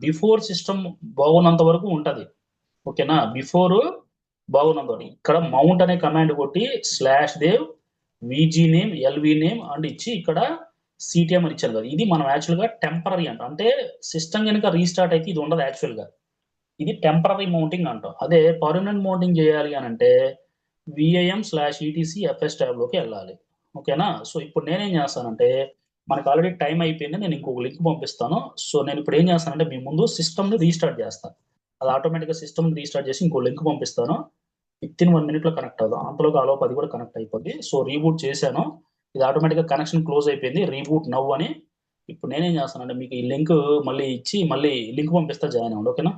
బిఫోర్ సిస్టమ్ బాగున్నంత వరకు ఉంటది, ఓకేనా. బిఫోర్ బాగున్నంత వరకు ఇక్కడ మౌంట్ అనే కమాండ్ కొట్టి /dev VG name LV name and ఇచ్చి ఇక్కడ సిటిఎం అని ఇచ్చారు కదా, ఇది మనం యాక్చువల్గా టెంపరీ అంటాం. అంటే సిస్టమ్ కనుక రీస్టార్ట్ అయితే ఇది ఉండదు యాక్చువల్గా, ఇది టెంపరీ మౌంటింగ్ అంటాం. అదే పర్మనెంట్ మౌంటింగ్ చేయాలి అని అంటే VIM/etc/fs ట్యాబ్లోకి వెళ్ళాలి, ఓకేనా. సో ఇప్పుడు నేనేం చేస్తానంటే మనకు ఆల్రెడీ టైం అయిపోయింది, నేను ఇంకొక లింక్ పంపిస్తాను. సో నేను ఇప్పుడు ఏం చేస్తానంటే మీ ముందు సిస్టమ్ని రీస్టార్ట్ చేస్తాను, అది ఆటోమేటిక్గా సిస్టమ్ రీస్టార్ట్ చేసి ఇంకో లింక్ పంపిస్తాను. విత్ ఇన్ 1 minute లో కనెక్ట్ అవుతాం, అంతలోకి ఆలోపు అది కూడా కనెక్ట్ అయిపోద్ది. సో రీబూట్ చేశాను, ఇది ఆటోమేటిక్గా కనెక్షన్ క్లోజ్ అయిపోయింది, రీబూట్ నవ్ అని. ఇప్పుడు నేనేం చేస్తానంటే మీకు ఈ లింక్ మళ్ళీ ఇచ్చి మళ్ళీ లింక్ పంపిస్తా, జాయిన్ అవ్వండి, ఓకేనా.